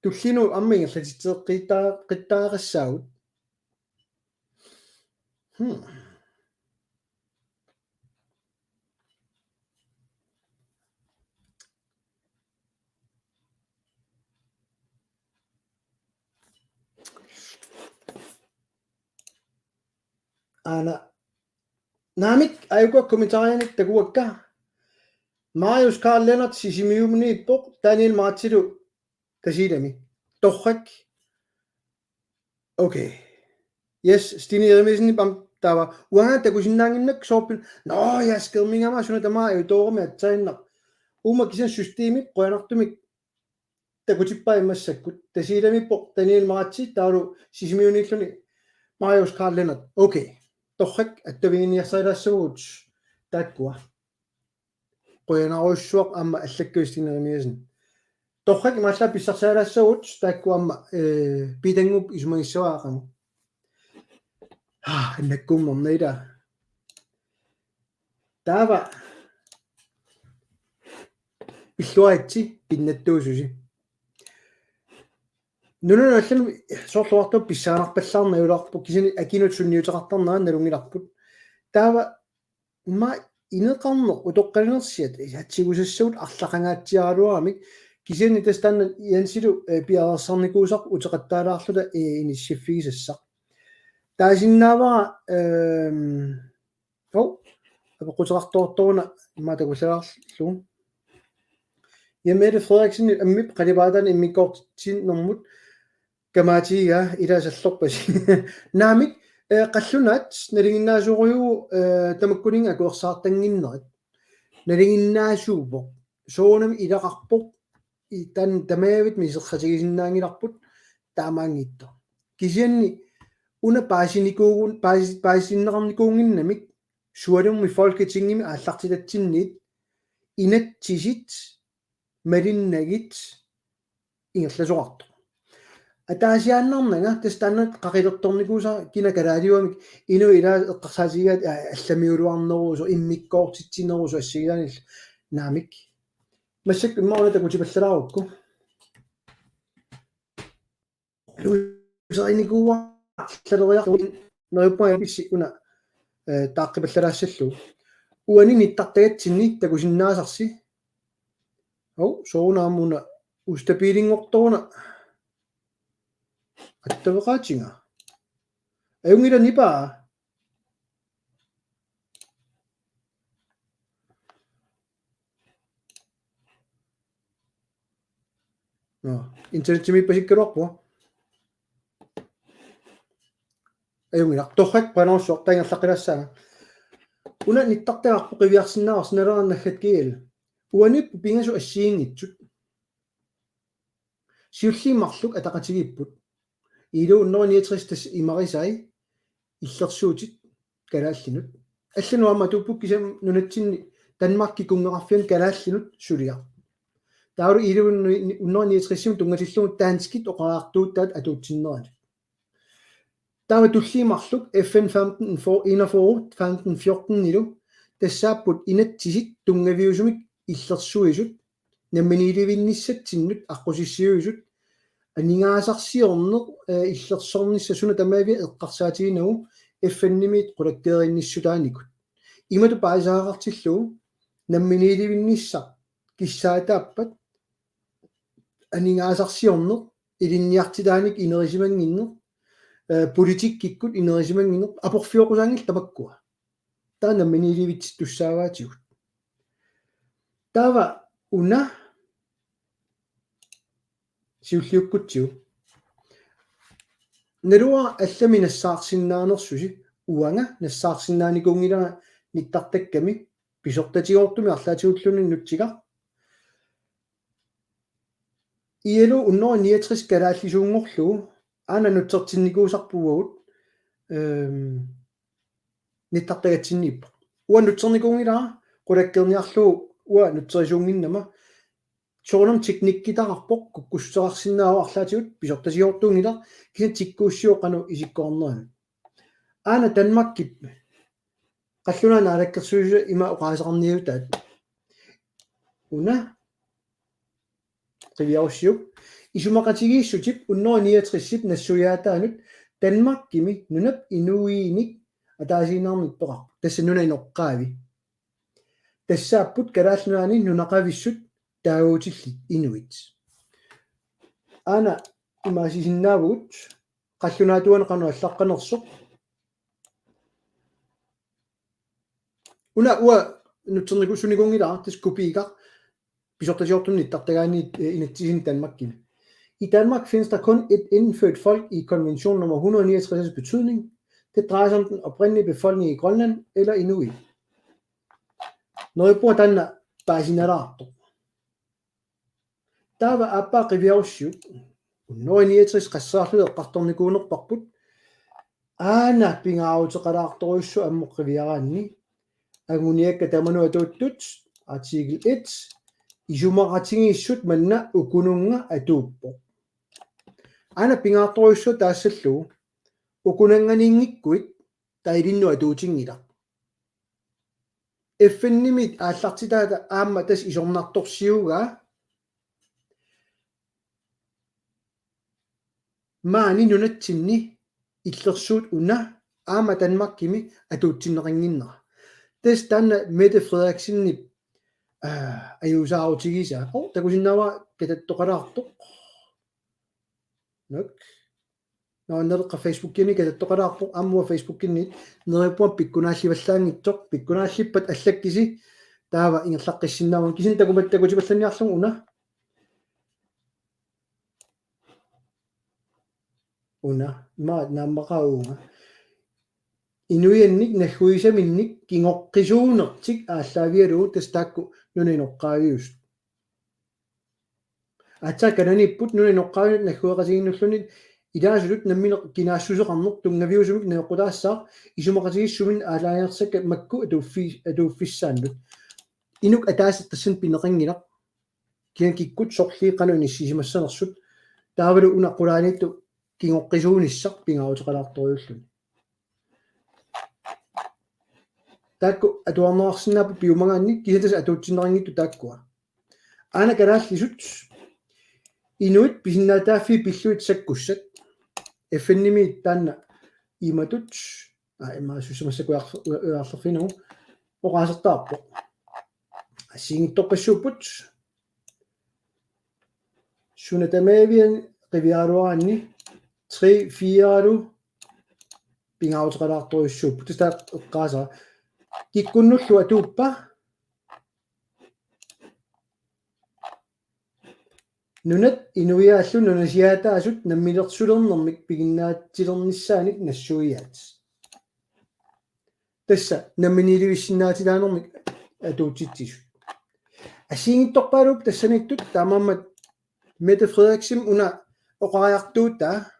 туллину аммингерлатитеққиттаарассаагут Ana namik ayuko kommentaarianik takuakka Marius Carl Lennart sisimiumniippoq Daniel Marazzilu tasilami torrak okay yes Stine Jeremiasen pam tava uanga takusinnaanginnak soorpin no ja skilmingama sunu tamaa utoorami atsainna uma kisan systeemik qoyanartumik takutippa immassakkut tasilamiippoq Daniel Marazzi taalu sisimiuniilluni Marius Carl Lennart okay torrak attaviiniarsailaassugut taakkua qoyanaruissuaq amma allakkuis Stine Jeremiasen torrak maalla pissarsaalaassugut taakkua amma pitangup isumagissuaaqamu nakkummerniila taava pilluaitsi pinnattuususi nunun allan soorluartu pissaanarpallarna ularpu kisini akinut sunniuteqartarnaa nalungilarput taava ma ineqarneq utoqqalinersiat isaatsigusassuut арлақангааtsiaraluaramik kisini tastanna iansilu piarersarnikuusaq uteqattaalaarluta inissiffigissaq taasinnaavara apequteqartoortoruna imatakullaarlu Mette Frederiksen ammip qalipaatan immikkoortitsinnermut kamaatiga ilaasallorpasi naamik qallunaat nalinginnaasuuriu tamakkuning akuersaartanginnerit nalinginnaasuupoq soonami ilaqarpoq tan tamaavit miserratigisinnaangilarput taamaangitto kisianni una paasinneqarnikuunginnamik sualummi folketingimi aallartitatsinniit inattisit malinnagit ingerlasoqartu ataasiaannarnanga tastanna qaqilertornikuusa kinakalaaliuamik inu ila eqqarsaatigaat allamiuluarneruuso immikkoortitsineruuso assigilaanil naamik масsak иммаруна такутипаллалаарукку лусаринникууа тлалериарту неруппааписси уна тааққипаллалаассаллу уани ниттартагатсинни такусиннаасарси соунаамуна устапилингорторуна аттавеқаатинга аюнгила нипаа интернетми пасиккалуарпуа аюнгила торрак паноорсуар таингерлаққилаассаага уна ниттартаагаарпу қивиарсинаарс налернаггат киил уаниппу пингасу ассиингитсут сиуллииммарлук атақатигиппут илу 169 тас имарисай иллерсуутит калааллинут аллануама туппук кисам нунатсинни Danmark кикунгеқарфиан калааллинут сулиар тауру илу 169 тунгасиллугу таанскит оқаартууттаат атуутсиннерат тава туллиимарлук FN 1514 нилу тассааппут инатсисит тунгавиусумик иллерсуисут намминилевинниссатсиннут аққусиссиуисут анингаасарсиорнеq иллерсорнissassuna тамаави эққарсаатигинагу FN-nimit qulakkeerinnissulaanikut имату паисаагартиллуу намминииливинниссақ киссаатааппат анингаасарсиорнеq илинниартилааник инерисимангиннеq политиккиккут инерисимангиннеq апорфиоқусаангил тамаккуа таа намминииливитсит туссааваатигут таава уна сиуллиуккутсиу неруа аллами нассаарсиннаанерсуси уанга нассаарсиннааникунгилара ниттартакками писортатигоортуми арлаатигуллуни нутсига иелу унноо 69 калааллисуунгорлуу аана нутсертинникуусарпугут ниттартагатсиннииппа уа нутсерникунгилара qulakkeerniarluu уа нутсерисуунгиннама соонам техниккитарарпоқ куккуссеқарсинаава арлаатигут писортасиортуунгила киса тиккууссиоқану исиккоорнерами аана Данмаркип қаллунаана алаккерсуиса има оқаасақарниутаат уна qivиарсиуп исумақатигииссутип унноо 69-сип нассуяатаанут Данмаркими нунап инуииник атаасинаармиппеқар тасса нуна иноққаави тассааппут калааллунаани нунақависсут таагуутиллит инуит ана имаасисиннаавгут қаллунаатуана қану аллаққанерсоқ уна уа нутсерникуссуникунгилаа тас купиига писортасиортунни иттартагаани инатсисин Danmarkkimi. I Danmark findes der kun et indfødt folk i konvention nummer 169's betydning. Det drejer sig om den oprindelige befolkning i Grønland eller Inuit. Når jeg bruger denne basinarato. Der var appa riviausju. Når jeg 69 reserveret qartornikuuner parput. Ana pingaauteqalaartoruissu ammo riviarani. Aguniakka tamanu atuuttut artikel 1 исумақатигииссут манна укунунга атууппо ана пингаарторуссу таассаллу укунанганингиккуит таилинну атуутингила FN-nimit ааллартитаата аама тас исорнарторсиуга маани нунатсинни иллерсуут уна аама Danmarkimi атуутсиннеқингиннера тас танна Mette Frederiksen аюусаарутигиса такусиннава кататтоқалаарто нок нааннерқа фейсбуккини кататтоқалаарпо аммуа фейсбуккинни нериппуа пиккунаалливаллаангитсоқ пиккунааллиппат аллаккиси таава ингерлаққиссиннааван кисин такуматтакутипалланиарлун уна ма наммақаунга инуианник наггуисаминник кингоққисуунертик ааллаавиалуу тастаакку нунинеққаавиус атсакананиппут нунинеққаавиут наггуеқасигиннуллунит илаасулут наммине кинаассусеқарнеқ тунгавиусумик неққутаассаа исумақатигиссумин аалааниарсакка макку атууффиссааннут инук атаасаттассан пинеқингилақ кианкиккут сорлииқану ниссисимассанерсут таавалу унаққулаанитту кингоққисуунissaq пингаутеқалаарторюуллун таакку атуарнеарсинаапу пиумагаанни кисатас атуутсиннерингитту тааккуа аана канааллисут инуит писиннаатааффи пиллуит саккуссат FN-nimi таанна иматут имаасуссамассакуарлерфинагу оқаасертаарпо ассингиттоққассууппут сунатамаавиан qivиаруаанни 3-4 пингаутеқалаарторюссууппут таа эққааса киккуннуллу атууппа нунат инуиааллу нунасиаатаасут наммилерсулернэрмик пигиннаатсилерниссааник нассуиаат тасса намминилуиссиннаатилаанермик атуутситсисут ассингитторпаалуп тассаниттут таамааммат Mette Frederiksen уна оқариартуутта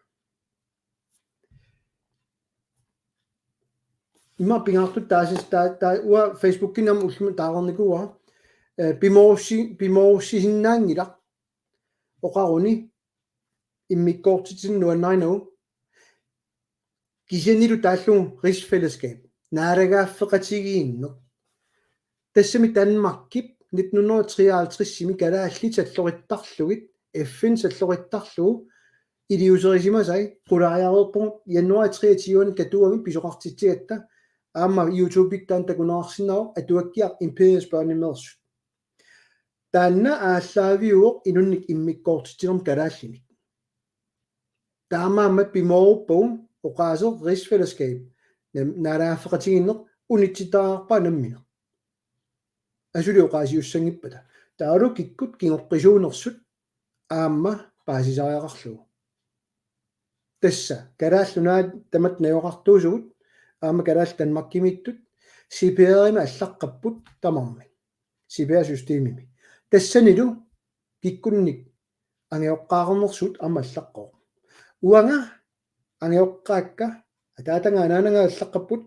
има пингаартут таасис таа уа фейсбуккинам уллуми таарерникуа пимоорсисиннаангила оқаруни иммиккоортитин нуаннайну кисянилу тааллугу rigsfællesskab наалагааффеқатигиинне тассами Danmarkip 1953 сими калаалли саллориттарлугит FN саллориттарлугу илиусерисимасай qulaariareerpun januari 23 katuami pisoqartitsigatta аама YouTube-ик таан такунаарсинаа атуаккиар Imperius børnemersu таанна ааллаавиуоқ инунник иммиккоортитсилерм калааллиник таамаамат пимооруппагум оқаасер rigsfællesskab налааффеқатигиннеқ унитситаарпа наммина асули оқаасиуссангиппата таалу киккут кингоққисуунерсут аама паасисариақарлугу тасса калааллунаат тамат наёқартуусугут аама калаал танмаккимиттут CPR-има аллаққаппут тамарми CPR-системими тассанилу киккунник ангиоққаарнерсут аама аллаққоо уанга ангиоққаакка атаатанга анаанага аллаққаппут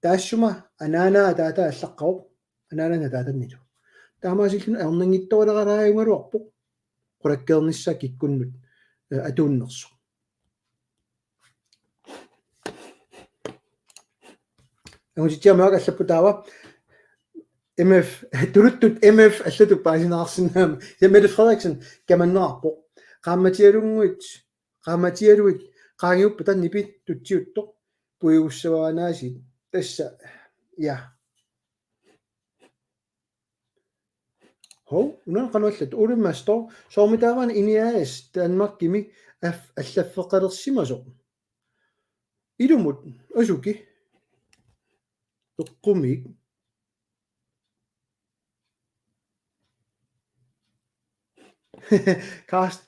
таассума анаанаа таата аллаққоо анаанана таатаннилу таамаасиллун арнангитторалерааюнгалуарпоқ qulakkeernissaa kikkunnut atuunnersu angutitiamaak allappu taava MF turuttut MF allatu paasinaarsinnaam ja Mette Frederiksen kamannaarpoq qaamatialuit qaangiuppa tannipit tutsiuttoq puigussavaanaasit tassa ja hov unan qanuallat ulimmastor soormitaavan iniaas taanmakkimi allafeqalersimasoq ilumut asuki eqqumik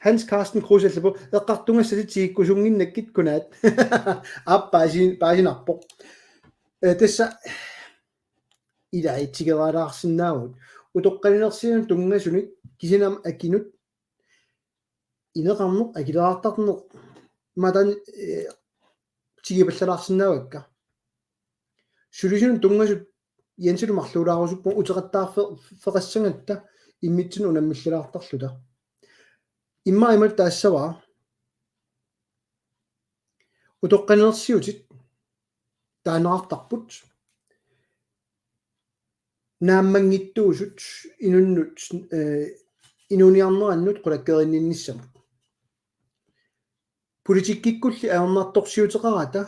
Hans Carsten Kruse allappu eqqartungassati tiikkusunginnakkit kunaat appaasiinarpoq tassa ilaitsigeraalaarsinnaamut utoqqalinersiun tungasunit kisinam akinut ineqarneq akilaartarneq matan tigipallalaarsinnaavakka sulusunun tungasut Jensulu marluulaarusuppu uteqattaarfeqassangatta immitsun unammillaartarluta imma imat taassavaa utoqqalinersiutit taanaartarput naammanngittuusut inunnut inuniarnerannut qulakkerinninnissamut politikikkulli aernartorsiuteqarata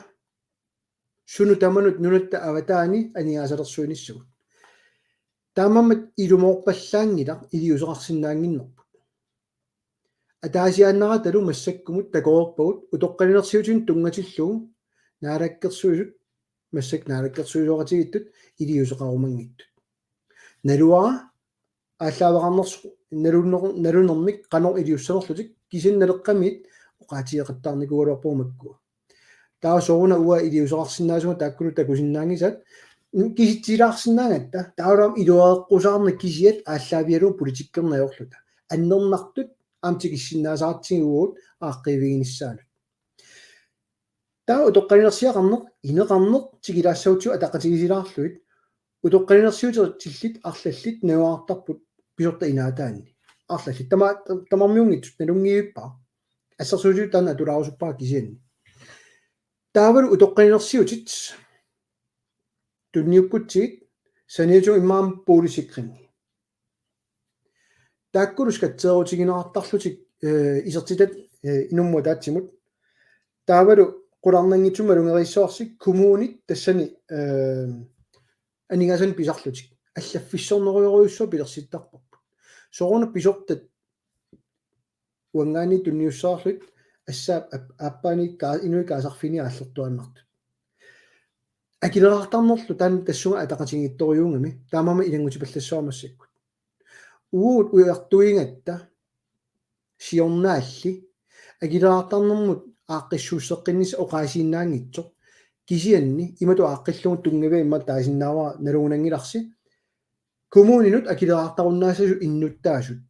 sunu tamanut nunatta avataani aniaasalersuinissugut taamammat ilumorpallaangilaq iliuseqarsinnaanginnerput ataasiaannaratalu massakkumut takoorpagut utoqqalinersiutin tungatillugu naalakkersuisut масsak naalakkersuisuaqatigittut iliuseqarumangittut naluara ааллаавеқарнерсу налунермик qanor iliussanerlutik кисинналеққамит оqaatiеқаттаарникуалуарпуумаккуа таасоруна уа iliuseqarsinnaasuga тааккуну такусиннаангисат киситсилаарсинаангатта таалам илуаеққусаарна кисиат ааллаавиалу политиккернаёрлута аннернартут аамтикиссиннаасаартигуут ааққивигиниссаалу таа утоққалинерсиақарнеқ инеқарнеқ тигилаассаутсу атақатигисилаарлуит утоққалинерсиутертиллит арлаллит нуаартарпут писорта инаатаанни арлаллит тамармиунгитсут налунгииппаа ассерсуутиут таана атулаарусуппаа кисианни таавалу утоққалинерсиутит тунниуккутсигит саниуту имаам пуулисиккринни тааккулускатсеерутигинеартарлутик исертитат инумму таатсимут таавалу qulарнангитсума лунгериссоорсик коммунит тассани анигасан писарлутик аллаффиссорнеруйоруйуссуа пилерситтарпарпут соруна писортат уангаани тунниуссаарлут ассаа аппаани инуи каасарфини ааллертуаннарту акилераартарнерлу таан тассуга атақатингитториунгами таамама илангутипаллассуармассаккут уут уиартуингатта сиорнаалли акилераартарнэрмут ааққиссууссеққиннис оqaасииннаангитсо кисианни имату ааққиллугу тунгаве имма таасиннаава налугунангиларси коммунинут акилераартаруннаасасу иннуттаасут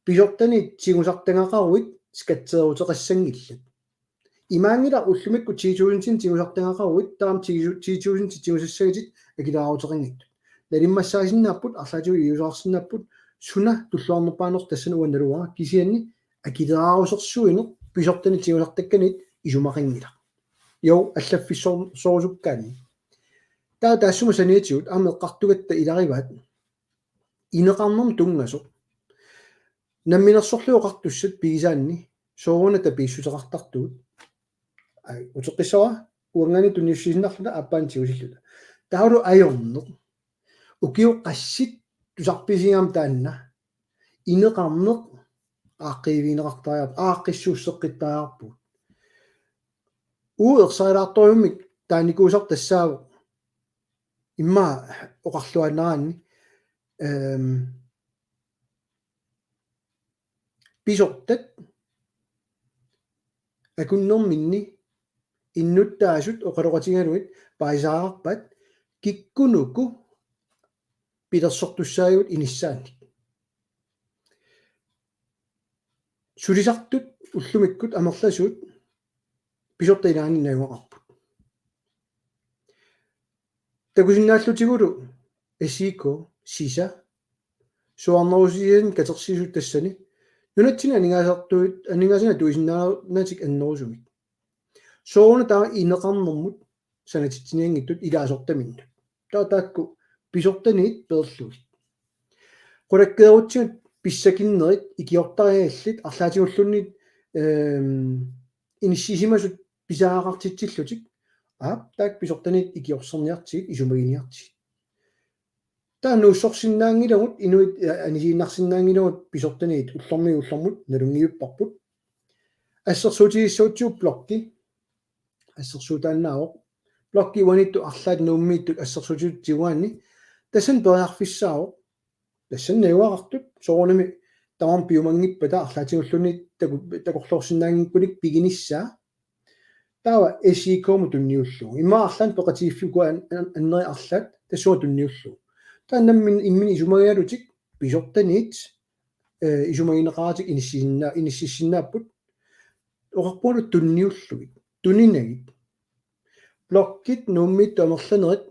писортани тигусартангақаруит скатсеерутеқассангиллат имаангила уллумикку тигисуусин тигусартангақаруит таам тигисуусин тигусассагитит акилераутеқингитту налиммассаасиннааппут арлаатиу иусаарсиннааппут суна туллуарнерпаанер тассана уанналуара кисианни акилераусерсуинеқ писортани тигусартакканит исумақингила йоу аллаффиссорсууккаани таассума саниатигут аамеэққартугатта илариваат инеқарнерм тунгасо намминерсорлуоқартуссат пигисаанни sooruna tapiissuteqartartuut ai uteqissawa uangani tunniussiinnarluta appaantiusilluta taulu ajorneq ukiuqqassit tusarpisigaam taanna ineqarneq aaqqiiviineqartariart aaqqissuusseqqittariarput ersarilаарtoriummik taannikuusar tassaavu imma oqarluanaraanni pisortat akunnerminni innuttaasut oqaloqatigaluit paisаарpat kikkunuku pilersortussaagut inissaannik sulisartut ullumikkut amerlasuut pisortailaani naungeqarput takusinnaallutigut esiko sisa suarnerusiin katersisut tassani nunatsina aningaasina tuisinnaanatik annerusumik sooruna taa ineqarnermut sanatitsiniangittut ilaasortaminnu taakku pisortaniit peerluit qulakkeerutsigut pissakinnerit ikiortariallit арлаатигуллунни иниссисимасут писаагартитсиллутик таак писортанит икиорсерниартигит исумагиниартигит таа нууссорсиннаангилагут инуит анисииннарсиннаангилагут писортанит уллормут налунгиуппарпут ассерсуутигиссуутсуу блокки ассерсуутааннаавоқ блокки уанитту арлаат нууммииттут ассерсуутигуанни тассан периарфиссаавоқ тассан науақартут соорунами тамам пиумангиппата арлаатигуллуни такорлуорсиннаангиппуник пигиниссаа таава эсикоому тунниуллуу имма арлаан пеқатигиффугуа аннери арлаат тассуа тунниуллуу тааннаммин иммини исумагаалутик писортаниит исумагинеқаратик иниссиссиннааппут оқарпуалут тунниуллугит тунинагит блоккит нууммиитту амерланерит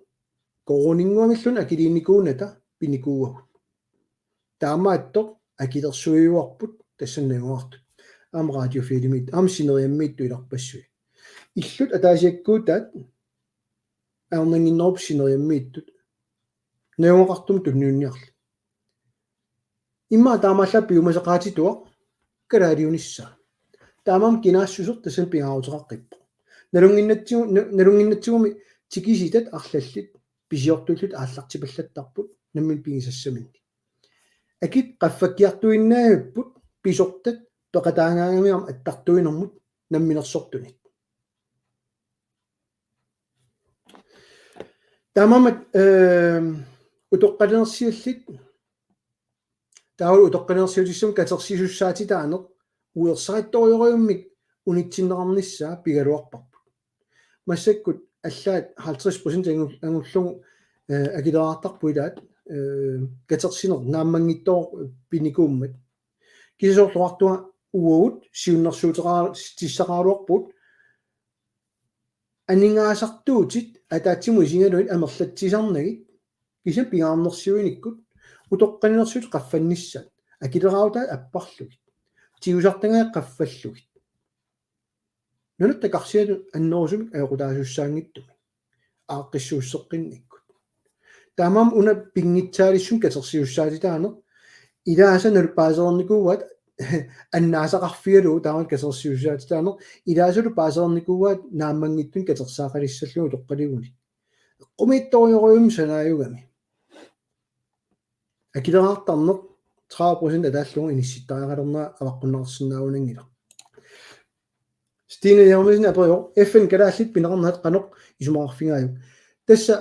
коронингуамиллун акилиникууната пиникууагут таамааттоқ акилерсуиуарпут тассаннагуартут аама радиофилимит аама синериаммиитту иларпассуи иллут атаасиаккуутаат аернангиннеруп синериаммииттут науақартум тунниунниарли имма таамаалла пиумасеқаатитуа калаалиунисса таамам кинаассусер тассан пингаарутеқаққиппо налунгиннатсигуми тикиситат арлаллит писиортуллут ааллартипаллаттарпут наммин пигисассаминни акит qaffakkiartuinnaajupпут писортат пеқатаангаангамиам аттартуинэрмут намминерсортунит таамамат утоққалерсиаллит таавал утоққалерсиутиссум катерсисуссаати таанеқ уерсаатториориуммик унитсиннеқарниссаа пигалуарпарпут массаккут аллаат 50% ангуллугу акилераартарпуилаат катерсинер нааммангиттоо пиникууммат кисоорлуартуа уут сиуннэрсуутераа тиссақаалуарпут анингаасартуутит атаатсиму исингалуит амерлатсисарнагит киса пиаарнерсиуиниккут утоққанерсуут qaffannissat акилераута аппарлугит тиусартангаа qaffаллугит нунат такарсиалу аннерусумик аёқутаасуссаангиттуми ааққиссууссеққинниккут таамам уна пингитсаалиссун катерсиуссаатитаанер илаасанал паасерникууат аннаасақарфиалу таамат катерсиуссаатитаанер илаасулу паасерникууат нааммангиттун катерсаақалиссаллугу тоққалигуни qumитториориум санааюгами акилераартарнеқ 30% атааллугу инисситтариақалернаа аваққуннаарсинааунангила Stine Jermisen априор FN калааллит пинеқарнахат қанеқ исумақарфигаaju тасса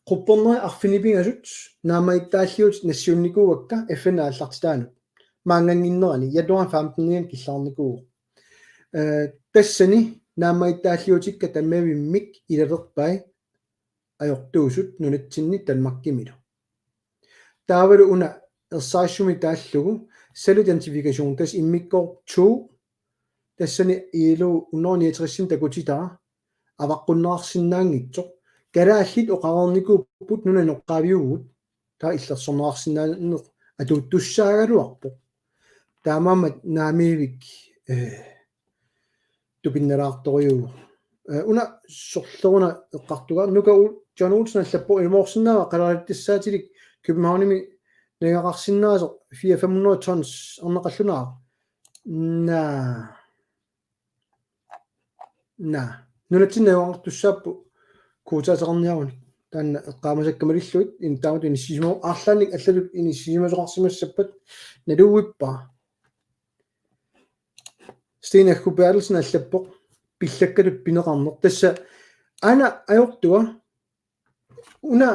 qupperner arfinipingasut naamaittaаллиут нассиунникууакка FN ааллартитаану маангангиннерани януар 15-ниан киллаарникуу тассани наамaittaаллиутикка таммавиммик илалерпай ajortuusut nunatsinni Danmarkimilo taavalu una ersaissumi taallugu selvidentifikation tas immikkor 2 тассани иилу уннорниатерисин такутитаа аваққуннаарсинаангитсоқ калааллит оқарерникууппут нуна ноққаавиугут таа иллерсорнаарсинаанеқ атууттуссаагалуарпо таамаамат наамиивик тупиннелаарториугу уна сорлеруна эққартуга нука John Olsen аллаппо имоорсинаава қалариттиссаатилик Københavnimi нагақарсинаасо 400-500 tons орнеқаллунаа na nunatsinnaguartussaappu kuutaateqarniaruni taanna eqqaamasakkamalilluit intaamut inissisimau aarlaanik аллалут inissisimasuqarsimassappat naluuippa Stina Hubertelsen allappoq pillakkalut pineqarneq tassa ana ajortua una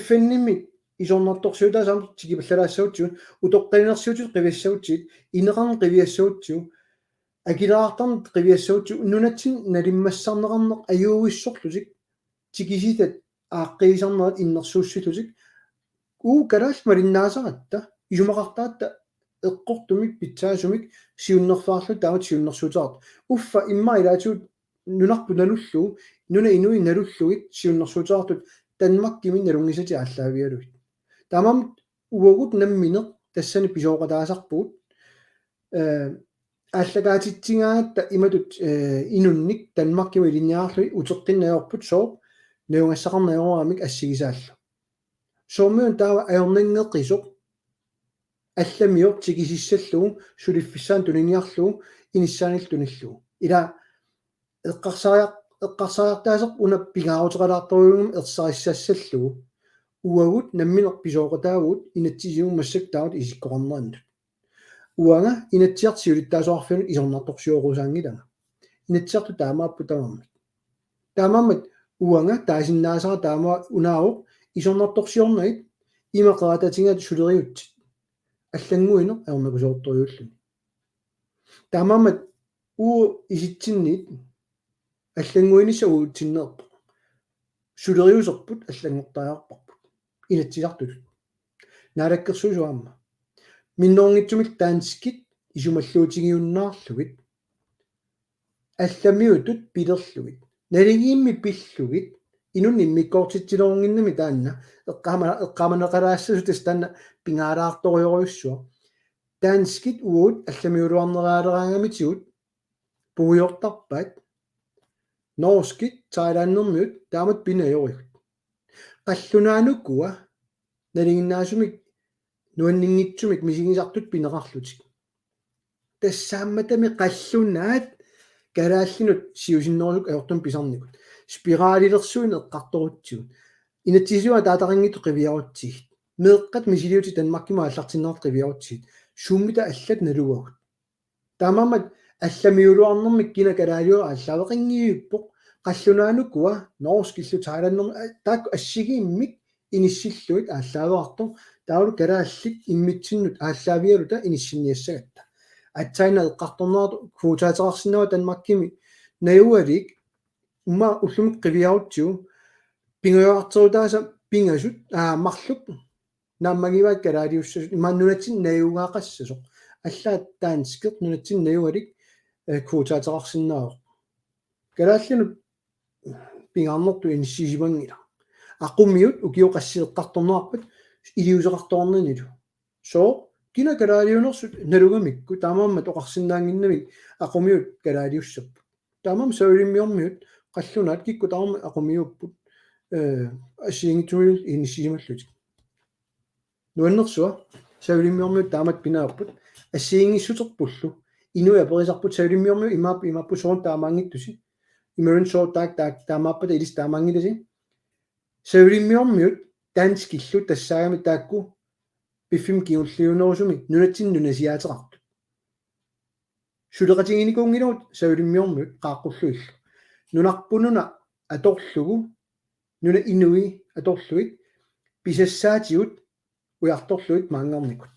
FN-nimit isornartorsiutaasaam tikipallalaassautiun utoqqalinersiutut qiviassautit ineqarn qiviassautiu акилаартарн қивиассаутсу нунатсин налиммассарнеқарнеқ аюуиссорлусик тикиситат ааққиисарнерат иннерсууссилусик калаал малиннаасаратта исумақартаатта эққортумик питсаасумик сиуннерфаарлу таават сиуннерсуутеарт уффа имма илаатуут нунарпу налуллу нуна инуи налуллугит сиуннерсуутеартут танмаккими налунгисати ааллаавиалуит тамам уагут намминеқ тассани писооқатаасарпуут аллагаатитсигаатта иматут инунник танмаккими линниаарлуи утеққиннаёрпут соо неунгассақарнаёрамик ассигисааллу соомиун таава аёрнингеққисоқ алламиор тикисиссаллугу сулиффиссаан тулиниарлугу иниссаанил туниллугу ила эққарсариартаасеқ уна пигаарутеқалаарторюгум ерсариссассаллугу уагут намминеқ писооқатаагут инатсисигум массак таават исиккоқарнерannут уанга инатсиартиулиттаасоарфинут исорнарторсиорусаангилага инатсиарту таамааппу таамааммат уанга таасиннаасара таама унааоқ исорнарторсиорнагит имақарататингат сулериутсит аллангуине аернакусоорторюуллуни таамааммат уу иситсинниит аллангуинисса уутсиннеерпо сулериусерпут аллангортариарпарпут инатсисартулут наалаккерсуусуаама миннооргитсумик таанскит исумаллуутигиуннаарлугит алламиутут пилерлугит налигиимми пиллугит инун иммиккоортитсилоорнгиннами таанна эққаманеқалаассасутас таанна пингаалаарториоруйуссуа таанскит уут алламиулуарнераалераангамитигут пуйортарпаат норскит тайлааннэрмиут таамат пинаёригут қаллунаануккуа налигиннаасумик нуаннингитсумик мисигисартут пинеқарлутик тассаамматами қаллунаат калааллинут сиусиннерусук аёртум писарникут спиралилерсуин эққарторутсигут инатсисуа таатарингиту қивиарутсигит меэққат мисилиути танмаккима аллартиннерат қивиарутсигит суммита аллат налуагут таамаамат алламиулуарнэрмик кина калаалиуа аллавеқингиуппоқ қаллунаануккуа норскиллу тайлааннер таак ассигииммик иниссиллуит ааллаавеартор таавал калааллик иммитсиннут ааллаавиалута иниссинниассагатта атсайна эққарторнерат квотаатерарсинава танмаккими наюалик ума уллумик қивиарутсиу пингуартэрутааса пингасут марлук нааммагиваат калаалиуссасут имааннунатсин наюгаақассасоқ аллаат таанскерт нунатсин наюалик квотаатерарсиннаавоқ калааллинут пингаарнерту иниссисимангила aqumiut ukiuqassiiqqartornerarpat iliuseqartornernilu so kina kalaaliunersut nalugamikku taamaamma toqarsinnaanginnamik aqumiut kalaaliussappu taamaam saulimmiormiut qallunaat kikku taama aqumiupput assiingituil inissisimallutik nuannersua saulimmiormiut taamat pinaarput assiingissuterpullu inui aperisarput saulimmiormiu imappu soon taamaangittusi imerun so taak taamaappat ilis taamaangilasi saulimmiormiut taanskillu tassaagami taakku piffim kiulliunerusumi nunatsin nunasiaateqartu suleqatinginikuungiluut saulimmiormiut qaaqqulluillu nunarpununa atorlugu nuna inui atorluit pisassaatigut ujartorluit maangarnikut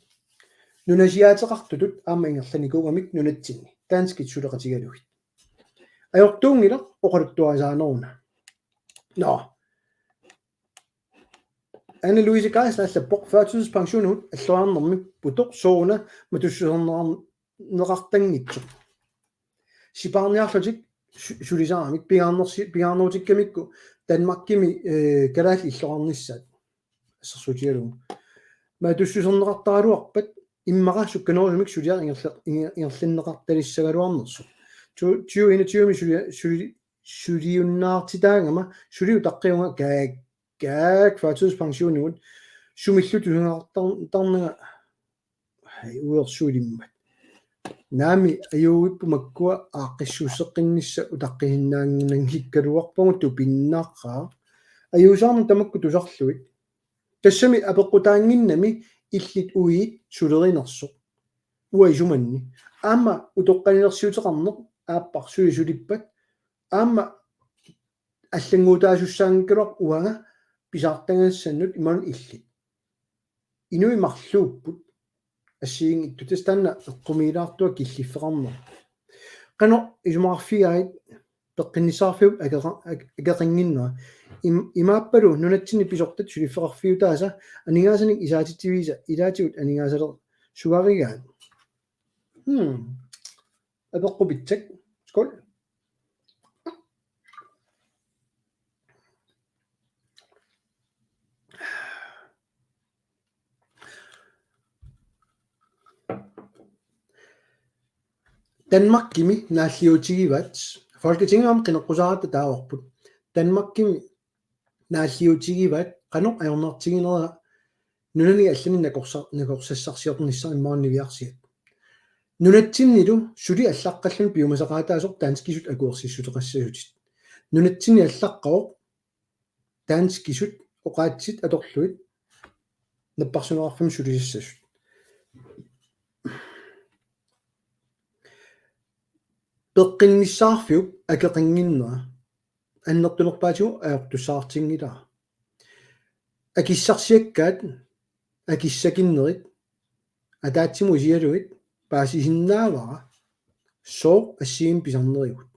nunasiaateqartutut aamma ingerlanikuugamik nunatsinni taanskit suleqatigaluit ajortuungila oqaluttuasaaneruna no Anne Louise Geisler allappoq førtidspensionut аллуарнэрмик путоқ соона матуссуернеқартангитсоқ сипаарниарлутик сулисаарамик пиаарнуутиккамикку танмаккими калаалли иллоқарниссаат ассерсуутигалугу матуссусернеқартаралуарпат иммара сукканерусумик сулиар ингерлиннеқарталиссагалуарнерсу тиуинатиуми сулиуннаартитаагама сулиу таққиунга gaak førtidspensionut sumillut usungartarnanga uersuulimmat naami ayuuppu makkua aaqqissuusseqqinnissa utaqqihinnaanginang hikkaluarpungu tupinnaaqqa ayuusaarmu tamakku tusarluit tassami apeqqutaanginnami illit uiit sulerinersuq uaisumanni aamma utoqqanilersiuteqarneq aappar sulisulippat aamma аллангуутаасуссаангкалуар уага писаартангассаннут иман илли инуи марлууппут ассиин иттутастанна эққумилаартуа киллиффеқарнер қано исумаарфигаит пеққиннисаарфиуп агеқингиннуа имааппалу нунатсини писортат сулиффеқарфиутааса анигаасаник исаатитсивиса илаатигут анигаасалер сугаригаат апеққупитсак скол Danmark-kimi naaliutigivat Folketinget qinneqqusaaratta taavorput Danmark-kimi naaliutigivat qanoq ajornertiginerea nunani allani nakorsassarsiornissar immaarniviarsiat nunatsinnilu suli allaqqallun piumasaqaataasoq taanskisut akuersissuteqassasutit nunatsinni allaqqaoq taanskisut oqaatsit atorluit napparsunerarfam sulisassasut peqqinnissaarfiup akeqinginnua аннертунерпаатигу аёртуссаартингилаа акиссарсиаккаат акиссакиннерит атаатсиму сиалуит паасисиннаавара соо ассиим писарнеригут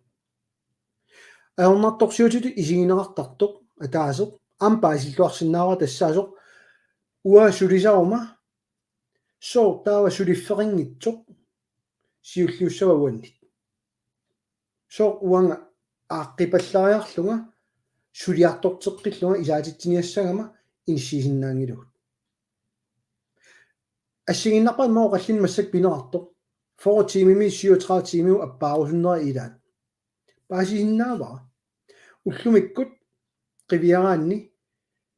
аёрнарторсиутиту исигинеқартартоқ атаасеқ аам паасиллуарсинаава тассаасоқ уа сулисарума соо таава сулиффеқингитсоқ сиуллиуссава уаннит соо уанга ааққипаллариарлунга сулиартортеққиллунга исаатитсиниассагама инсисиннаангилугут ассигиннарпа моо қаллин массак пинеқартоқ 4 тимими 37 тимиу аппаарусуннера илаат паасисиннаавара уллумиккут қивиараанни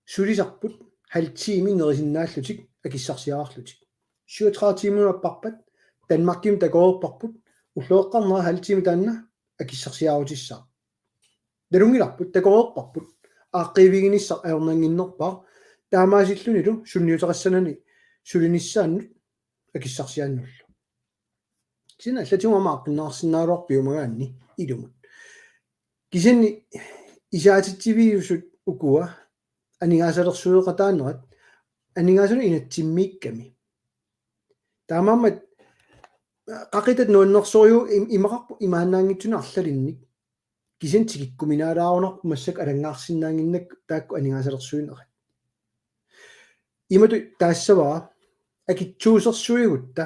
сулисарпут халтими нерисиннааллутик акиссарсиаарлутик 37 тимиу аппарпат Danmarkim тагоорпарпут уллуэққарнера халтими таанна акиссарсиаарутиссаа дарунгиларпут такоорпарпут ааққивигиниссар аёрнангиннерпаа таамаасиллунилу сунниутеқассанани сулиниссааннут акиссарсиааннуллу сина аллатиумама аққиннаарсиннаалуарпиумагаанни илумут кисинни исаатитсивиусут укуа анигаасалерсуеқатаанерат анигаасалу инатсиммиикками таамаамат qaqitат нуаннерсориу имақарпу имаанаангитсуна арлалинник кисин тигиккуминаалаарунарпу массак алангаарсинаангиннак таакку анигаасалерсуинерат имату таассаваа акитсуусерсуигутта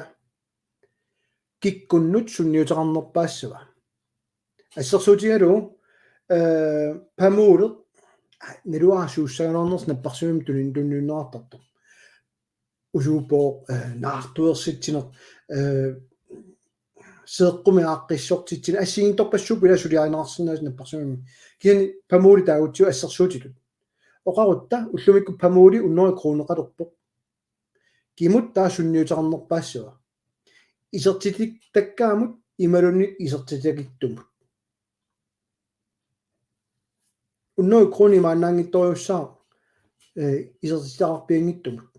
киккуннут сунниутеқарнерпаассава ассерсуутигалу памууле нелуаасууссаганорнерс наппарсуим туннууннеартарто усуупоо наартуерситсинер seeqqumi aaqqissortitsin assigintorpassuup ila suliarinarsinnaas napparsuumi kini pamuuli taagutsiu assersuutitut oqarutta ullumikku pamuuli unnori kruuneqalerpoq kimut taa sunniuteqarnerpaassua isertitik takkaamut imalunni isertitakittumut unnori kruuni maannaangittoriussaa isertitaqarpiangittumut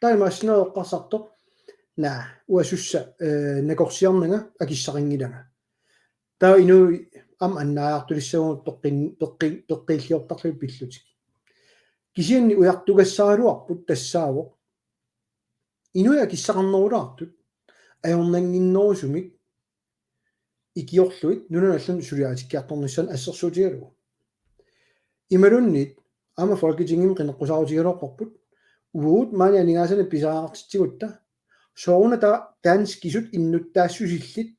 taimaassinaeqqarsartoq naa uasussa nakorsiarnanga akissaqingilanga taa inu am annaaartulissaguut peqqilliortarlu pillutik kisianni ujartugassaaluarput tassaawoq inui akissaqarnerulaartut ajornanginnerusumik ikiorluit nunanallun suliaatikkiartornissan assersuutigalugu imalunnit ama folketingim qinneqqusaarutigaloorparput uut maani anigaasana pisaaqartitsigutta sooruna taanskisut innuttaasussillit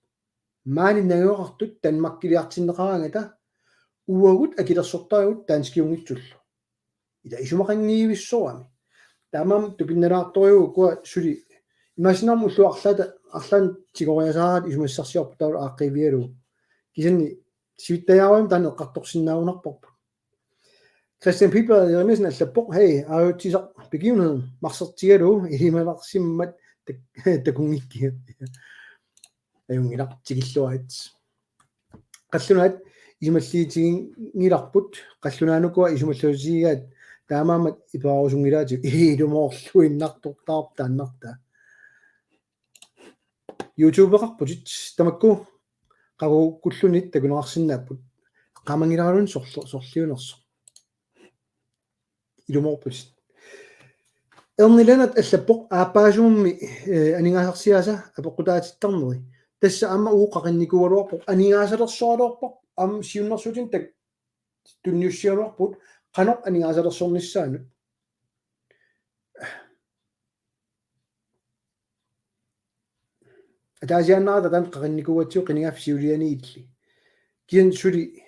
maani naguaqartut Danmarkiliartinneqaraangata uagut akilersortarigut taanskiungitsullu ila isumaqangiivissorami taamam tupinnalaartoriugu kua suli imasinarmu ulluarlata arlan tigoriasaarat isumassarsiorpu taulu aaqivialu kisanni sivittajaruim taane eqqartorsinnaarunarporpu Christian Piper Jeremiasen allappoq hey aayutisaq begivenheden marsertigalu ilimalarsimmat takungikki ajungilaqtigilluat qallunaat исумаллиитигингиларпут qallunaanukua исумаллуусигигаат таамаамат ипаарусунгилаати идумоорлуиннартортаар тааннарта ютубеқарпутит тамакку qaqu kullunit takunaqarsinnaapпут qamangilаарун сорлиунерсо илуморпут эрниланат аллаппоқ ааппаасуумми анигаасарсиаса апоққутаатиттарнери тасса аама ууқақинникуалуарпоқ анигаасалерсоалуарпоқ ам сиуннэрсутин так тунниуссиалуарпут qanoq анигаасалерсорнissaanут атаасианнарата тан қақинникуатсиу қинигаф сиулианиилли киан сули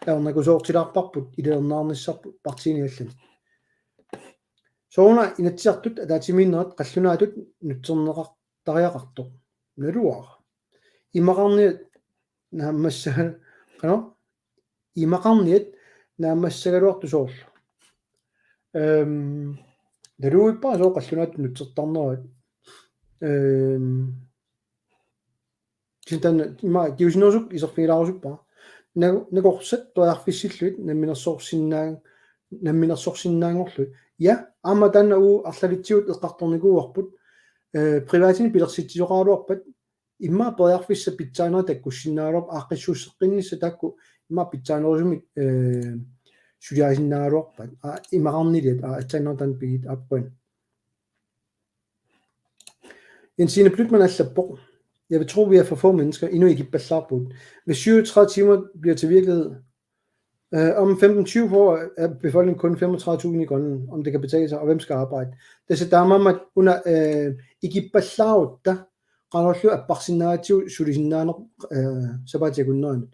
аернакусоортилаарпарпут илернаарниссарпут партиниаллани соона инатсиартут атаатимииннерат қаллунаатут нутсернеқартариақартоқ налуара имақарниат нааммассаа қано имақарниат нааммассагалуарту соорлу налуиппаа соо қаллунаат нутсертарнерат кинтан има киусинерсук исерфигилаарусуппаа нагорсат тоярфиссиллуит намминерсорсиннаангорлу я аама танна уу арлалитсиут эққарторникууарпут приватини пилерситсиоқаалуарпат имма тоярфисса питсаанера таккуссиннаалуарп ааққиссууссеққиннисса такку имма питсаанерусумик сулиасиннаалуарпат имақарнилиат атсааннертан пигит аппан Jensine Blütmann allappoq. Jeg vil tro, vi er for få mennesker, endnu ikke i Ballarput. Hvis 37 timer bliver til virkelighed, om 15-20 år er befolkningen kun 35.000 i Grønland, om det kan betale sig, og hvem skal arbejde. Det er der mamma under ikke i Ballarput, der render at baksinnativ sulisinnaner sabatjagunnoin.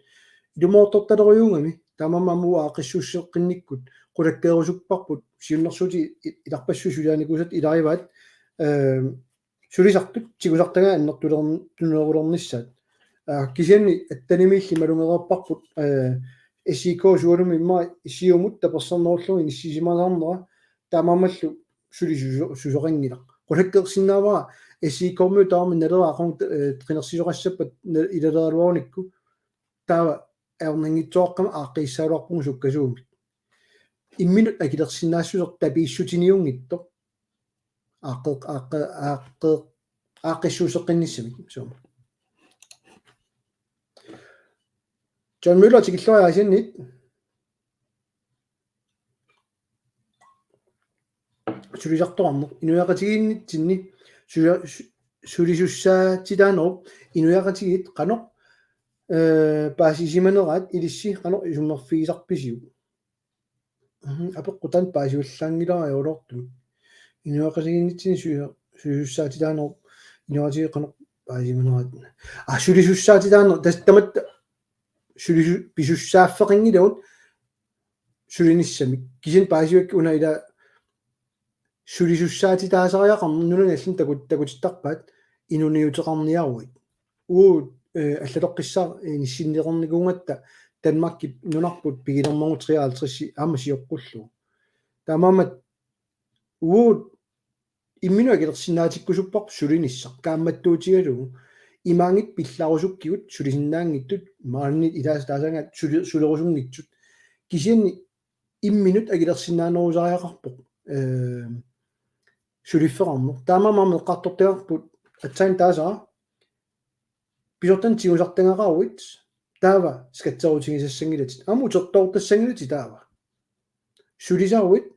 I det morter der røyungami, der mamma mu aqissuusseqqinnikkut, qulakkeerusupparput, siunnersuti ilarpassusulianikusat ilarivat sulisartut tigussartaga annertulernernissaat kisianni attanimiilli malungererparput SIK suulumi imma isiumut tapersernerullu inissisimalaarnera taamammallu sulisusoqangila qulakkeersinnaavara SIK-mu taarmi naleraaqum trinersisoqassappat ilaleraluarnikku taava aernangitsoaqqama aaqqissaaluarpugu sukkasuumi imminut akilersinnaassuser tapiissutiniungittoq ааққиссуусеққинниссамик сума John Müller тикиллуаасианнит сулисарторарнер инуяқатигииннитсинни сулисуссаатилаанеруп инуяқатигит қано паасисиманераат илисси қано исуммерфигисарписиу апеққутан паасиуллаангилариулорту инуақасигиннитсини сулисуссаатилаанеруп инуатигеққано паасиманераат сулисуссаатилаанер тастамат писуссааффеқингилаут сулиниссами кисин паасиуак уна ила сулисуссаатитаасариақарнунагаллин такутиттарпаат инуниутеқарниаруит уу аллатоққиссаа ниссиннеқарникуунгатта Danmarkki нунарпут пигилермагу 53 аама сиоққуллу таамаамат уу имминуакилерсинаатиккусуппар сулиниссар каамматтуутигалугу имаангит пилларусуккигут сулисиннаангиттут мааннит илаас таасаангаат сулерусунгитсут кисианни имминут акилерсиннаанерусариақарпоқ сулиффеқарнер таамаамааме эққартортиарпут атсаан таасаа писортан тигусартангараруит таава скатсерутигисассангилатит аму тертоортассангилати таава сулисаруит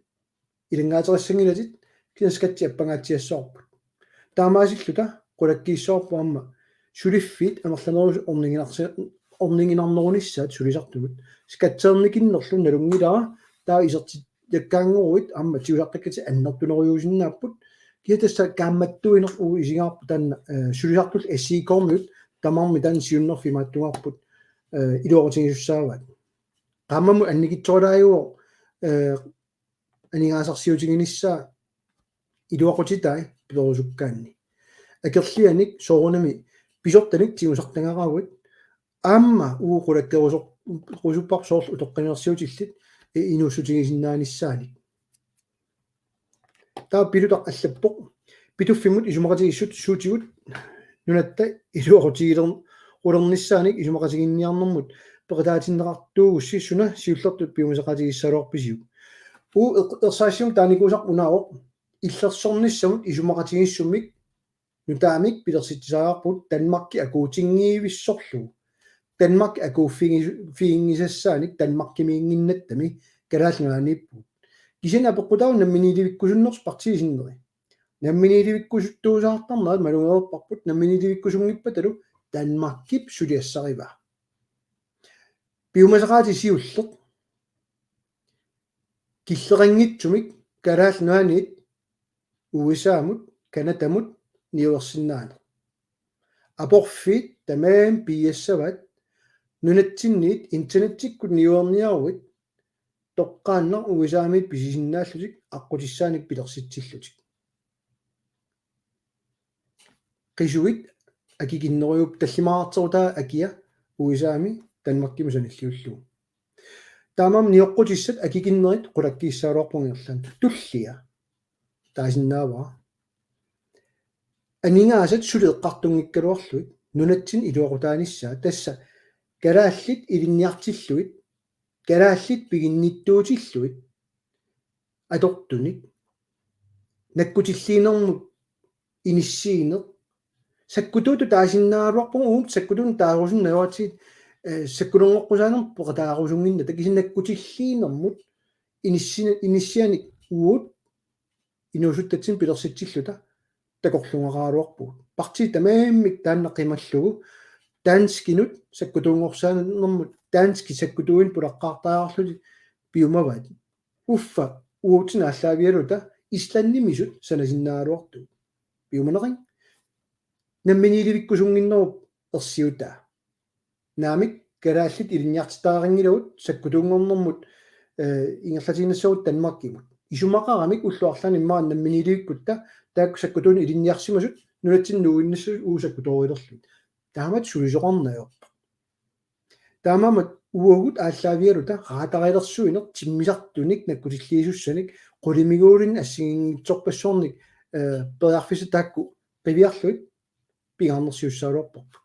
илангаатерассангилатит кинскатти аппангаатсиассоорпут таамаасиллута qulakkiissoorpu amma suliffiit amerlanerus orninginarnerunissaat sulisartugut skatsernikinnerlu nalungilaa taa iserti yakkaanguruit amma tiusartakkati annertuneruyuusinnaapпут kiatassa kaammattuiner uu isigaarpu tanna sulisartul SIK-miut tamarmi tan siunnerfimaattugaarput iluorutigisussaavaat qaammamu annikitsoorlaayuo anigaasarsiutiginissaa iluoqutitai pilerusukkaanni акерлианик соорунами писортаник тигусартангараавит аама ууқулаккерусуппар соорлу утоққинерсиутиллит инуссутигисиннааниссааник таа пилутақ аллаппоқ питуффимут исумақатигиссут суутигут nunatta iluorutiilern ulernissanik isumaqasiginniarnermut peqataatinnaqartuugussi suna siullertut piumasaqatigissaluarpisiu ersaasium taanikuusaq unaavoq illersornissamut isumaqatigissummik nutaamik pilersittisaaarput Danmarki akuutingiivissorlugu Danmark akuuffiingissassaanik Danmarkimiinginnattami kalaallunaaniippuut kisina peqqutaun namminiilivikkusunners partiisinneri namminiilivikkusuttuusaartarnaat malungeerparput namminiilivikkusungippatalu Danmarkip suliassariva piumasaqaati siulleq killeringitsumik kalaallunaaniit USAamut Kanatamut niuersinnaane aporfiit tamaam piassavat nunatsinniit internetikkut niuerniaruit toqqaannar USAamit pisisinnaallutик aqqutissaanik pilersitsillutik qisuit akikinneruup tallimaartertaa akia USAami Danmarkimusanilliullugu taamam nioqqutissat akikinnerit qulakkiissaaluarpungerlan tullia taasinnaavaa aningaasat suleeqqartungikkaluarluit nunatsin iluaqutaanissaa tassa kalaallit ilinniartilluit kalaallit piginnittuutilluit atortunik nakkutilliinermut inissiiner sakkutuutu taasinnaaluarpung uut sakkutun taarusunnaruatiit sakkulungoqqusaaner peqataarusunginna takisinnakkutilliinermut inissianik uut inuusuttatsin pilersitsilluta takorlungaqaaluarpuut parti tamaamik taanneqimallugu tanskinut sakkutuungorsaannermut tanski sakkutuin pulaqqaartaarluti piumavat uffa uutsinaallavialuta islannimisu sanasinnaaluartu piumaneqin namminiilivikkusunginnerup ersiutaa naamik kalaallit ilinniartitaaringilagut sakkutuungornermut ingerlatiinassuut Danmarkimut isumaqaramik ulluarlani immaan namminiilivikkutta taak sakkutun ilinniarsimasut nunatsinnuuinnissu uusakkutorilerlut taamat sulisoqornayo taamamat uagut ааllaavialuta raatarilersuiner timmisartunik nakkutilliisussanik qulimiguulin assigingitsorpassornik periarfisa taakku qiviarluit pigaarnersiussaaluarporpu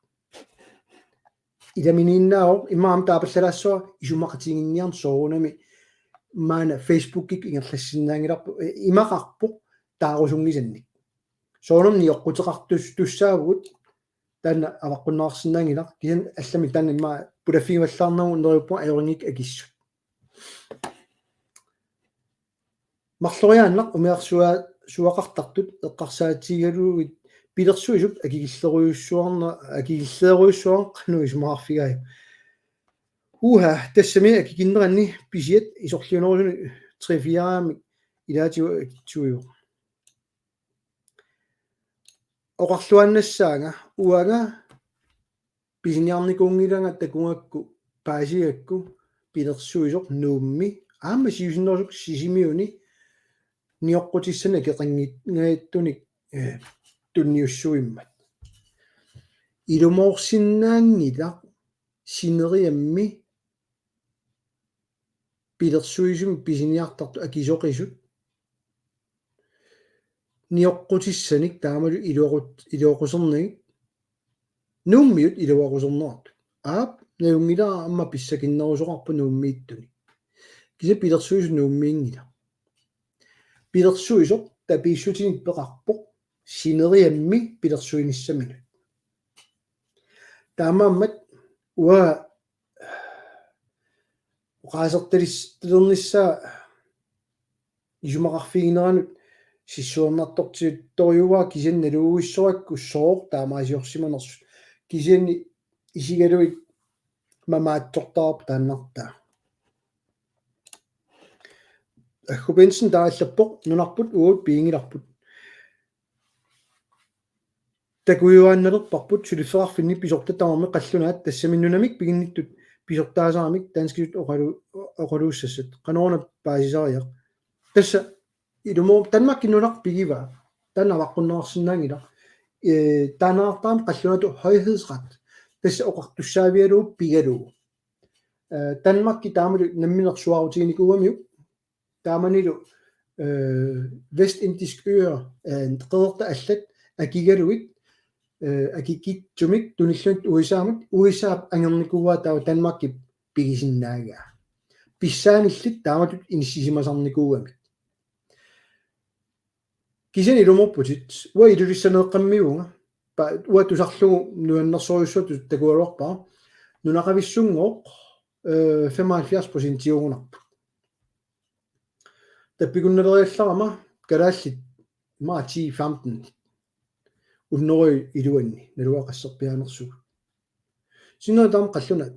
ilaminiinnaao immaam taapallalassua isumaqatiginniarn soorunami maana Facebookik ingerlassinnaangilarpu imaqarpoq taarusungisannik soonum nioqqutеқартус туссаагут таана аваққуннаарсинаангилар кисан аллами таана имма пулаффигиваллаарнагу неруппу аёрингик акиссу марлориааннақ умиарсуа суақартартут эққарсаатигалуугит пилерсуисуп акигиллеруйуссуарн қануисмаарфигай уха тассами акигиннеранни писиат исорлиунерусуни 3-4 илаатиу акитсуиу оқарлуаннассаага уага писиниарникуунгилага такунгакку паасигакку пилерсуисоқ нуумми аама сиусиннерсук сисимиуни ниоққутиссана кеқангитгааттуник тунниуссуиммат илумоорсиннаангила синериамми пилерсуисум писиниартарту акисоқисут ниоққутиссаник таамалу илуоқусернагик нууммиут илуоқусернерат аап наунгила амма писсакиннерусоқарпу нууммииттуни киса пилерсуису нууммиингила пилерсуисоқ тапииссутиник пеқарпоқ синериамми пилерсуиниссамину таамааммат уа оқаасерталистернissaa исумақарфигинеранут сиссуернартортиутторюуа кисанналууиссоракку соор таамаасиорсиманерсу кисиани исигалуит мамааттортаарп тааннартаа ахубенсен тааллаппоқ нунарпут уут пиингиларпут такуюаанналерпарпут сулиффеқарфинни писортатамарми қаллунаат тассаминнунамик пигинниттут писортаасарамик таанскисут оқалууссассат қанорна паасисариақ тасса илумоо Danmarkinunaq пигива танаваққуннерсинаангила танаартаам қаллунату højhedsret тасса оқартуссаавиалуу пигалуу Danmarkki таамалу намминерсуарутигникуамиу тааманилу Vestindisk øer qederta allat akigaluit акикитсумик туниллунт уисаап ангерникуа таа Данмарки пигисиннаагаа писсааниллит тааматут иниссисимасарникуугами кисен илуморпутит уа илулиссанеэккаммиунга па уа тусарлугу нуаннерсориуссуту такуалуарпаа нунақависсунгоо 75% тиугунарпу таппикунналериалларама калааллит ма 10-15 уннери илуанни налуақассерпианерсуг синнатаам қаллунат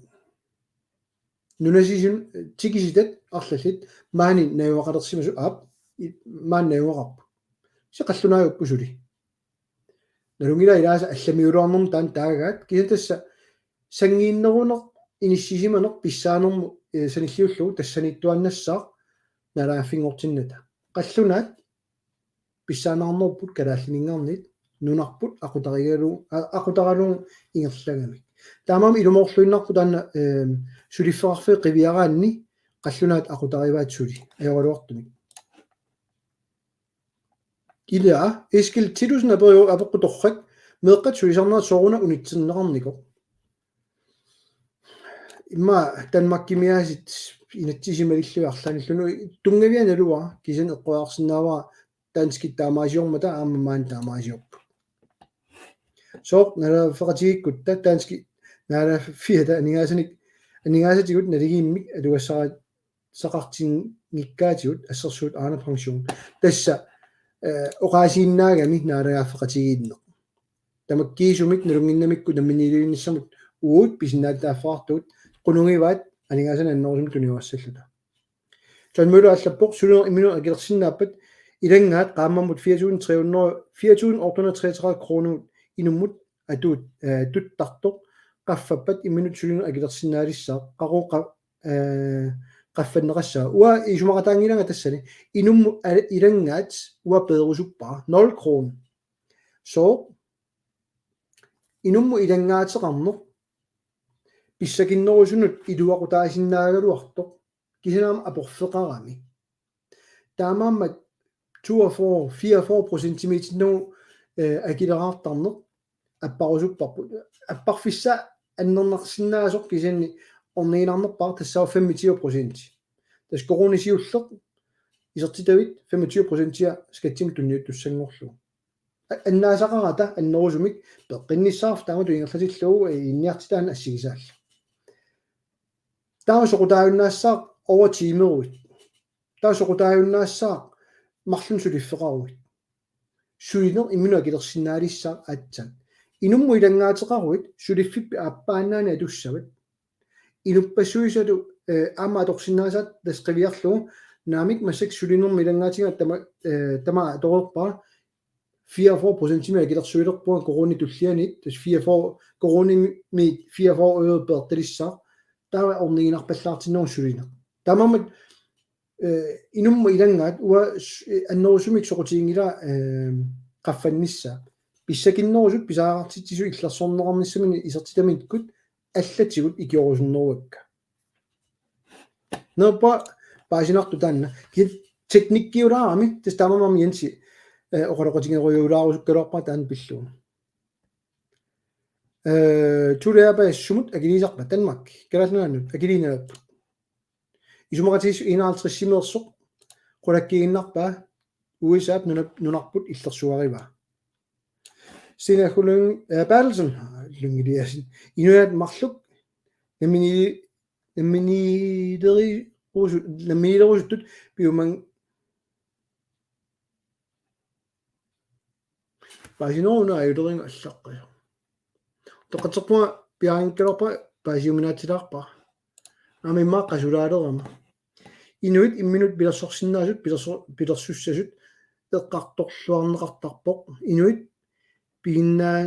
нунасисин тикиситат арлаллит маани наюақалерсимасу аап маан наюақарпу сеқаллунааюппусули налунгила илааса алламиулуарнэрм таан таагаат кисатасса сангииннерунер иниссисиманер писсаанерму саниллиуллугу тассаниттуаннассаа налааффингортинната қаллунаат писсаанаарнерпут калааллинингарнит нунарпут aqutaraluu ингерлагами таамаам илумоорлуиннарпу таана сулиффеқарфи қивиараанни қаллунаат aqutaриваат сули аёралуартумик илаа эскил тилусна перио апеққуторрак меэққат сулисарнерат соруна унитсернеқарнико имма Данмаркимиасит инатсисималиллуарлааниллуну тунгавианалуа кисен эққуаарсинаава данскит таамаасиормата ааммаан таамаасиорпу соо нара феқатигиккутта дански нара фиата анигаасатигут налигииммик алуассараат сақартингиккаатигут ассерсуут аана пенсион тасса оqaasiinnaagami наалааффеқатигиинне тамаккиисумик налунгиннамикку намминилуинниссамут уут писиннаатааффаартуут qunungivаат анигаасана аннерусум туниуассаллута жанмулу аллаппоқ сулер иммину акилерсиннааппат илангаат qaammammut 4.833 kroner инуммут атуут туттартоқ qaffappat имминут сулер акилерсиннаалиссаа qaruqa qaffannеқассаа уа исумақатаангиланга тассани инумму илангаат уа пеерусуппаа 0 kroner so инумму илангаатеқарнеқ писсакиннерусунут илуақутаасиннаагалуартоқ кисанаама апорфеқарами таамааммат 24% сантиметрну акилераартарнеқ аппарусуппарпут аппарфисса аннернарсиннаасоқ кисанни орнинарнерпаар тассаа 25% тас коронисиуллеқ исертитавит 25% скатсимик тунниут туссангорлу аннаасақарата аннерусумик пеққинниссаарф таамату ингерлатиллугу инниартитаан ассигисаалла таасоқутааюннаассаа овертимеруит таасоқутааюннаассаа марлун сулиффеқаруит сулинер иммуна килерсиннаалиссаа аатсат инумму илангаатеқаруит сулиффиппи ааппаанаани атуссават инуппассуисалу аама аторсиннаасаат тасқивиарлугу наамик масак сулинер милангаатига тама аторерпаа 44% med akillersuiler på koroni tullianit tas 44 koroni mi 44 øre bertilissa der er ordningen pallaartinner sulina tamammat inum ilangaat uа annerusumik soqutiingila qaffannissa pissakinnerusut pisaarartitsisu illersornerarnissamini isertitamitkut allatigut ikiorusunnerukka nerpa paasinartu taanna kit teknikkiulaarami tas tamamam jensi oqaloqatingeruйуулаарусуккалуарпа таан пиллуун тулеапассумут акилисарпа Danmark каласнуаннут акилиналаппут исумақатис 51 симерсоқ qulakkiinnarpaa USAp nunarput illersuarива Stina Hulung Bertelsen lungiliasin inuat marluk naminiderusut piumang Pasinona ayudering allaqqa. Toqaterpua piaankalorpa paasiuminaatilaarpa. Amimma qasulaalerama. Inuit imminut pilersorsinnaasut pilersussasut eqqartorluarneqartarpoq. Inuit piinnaa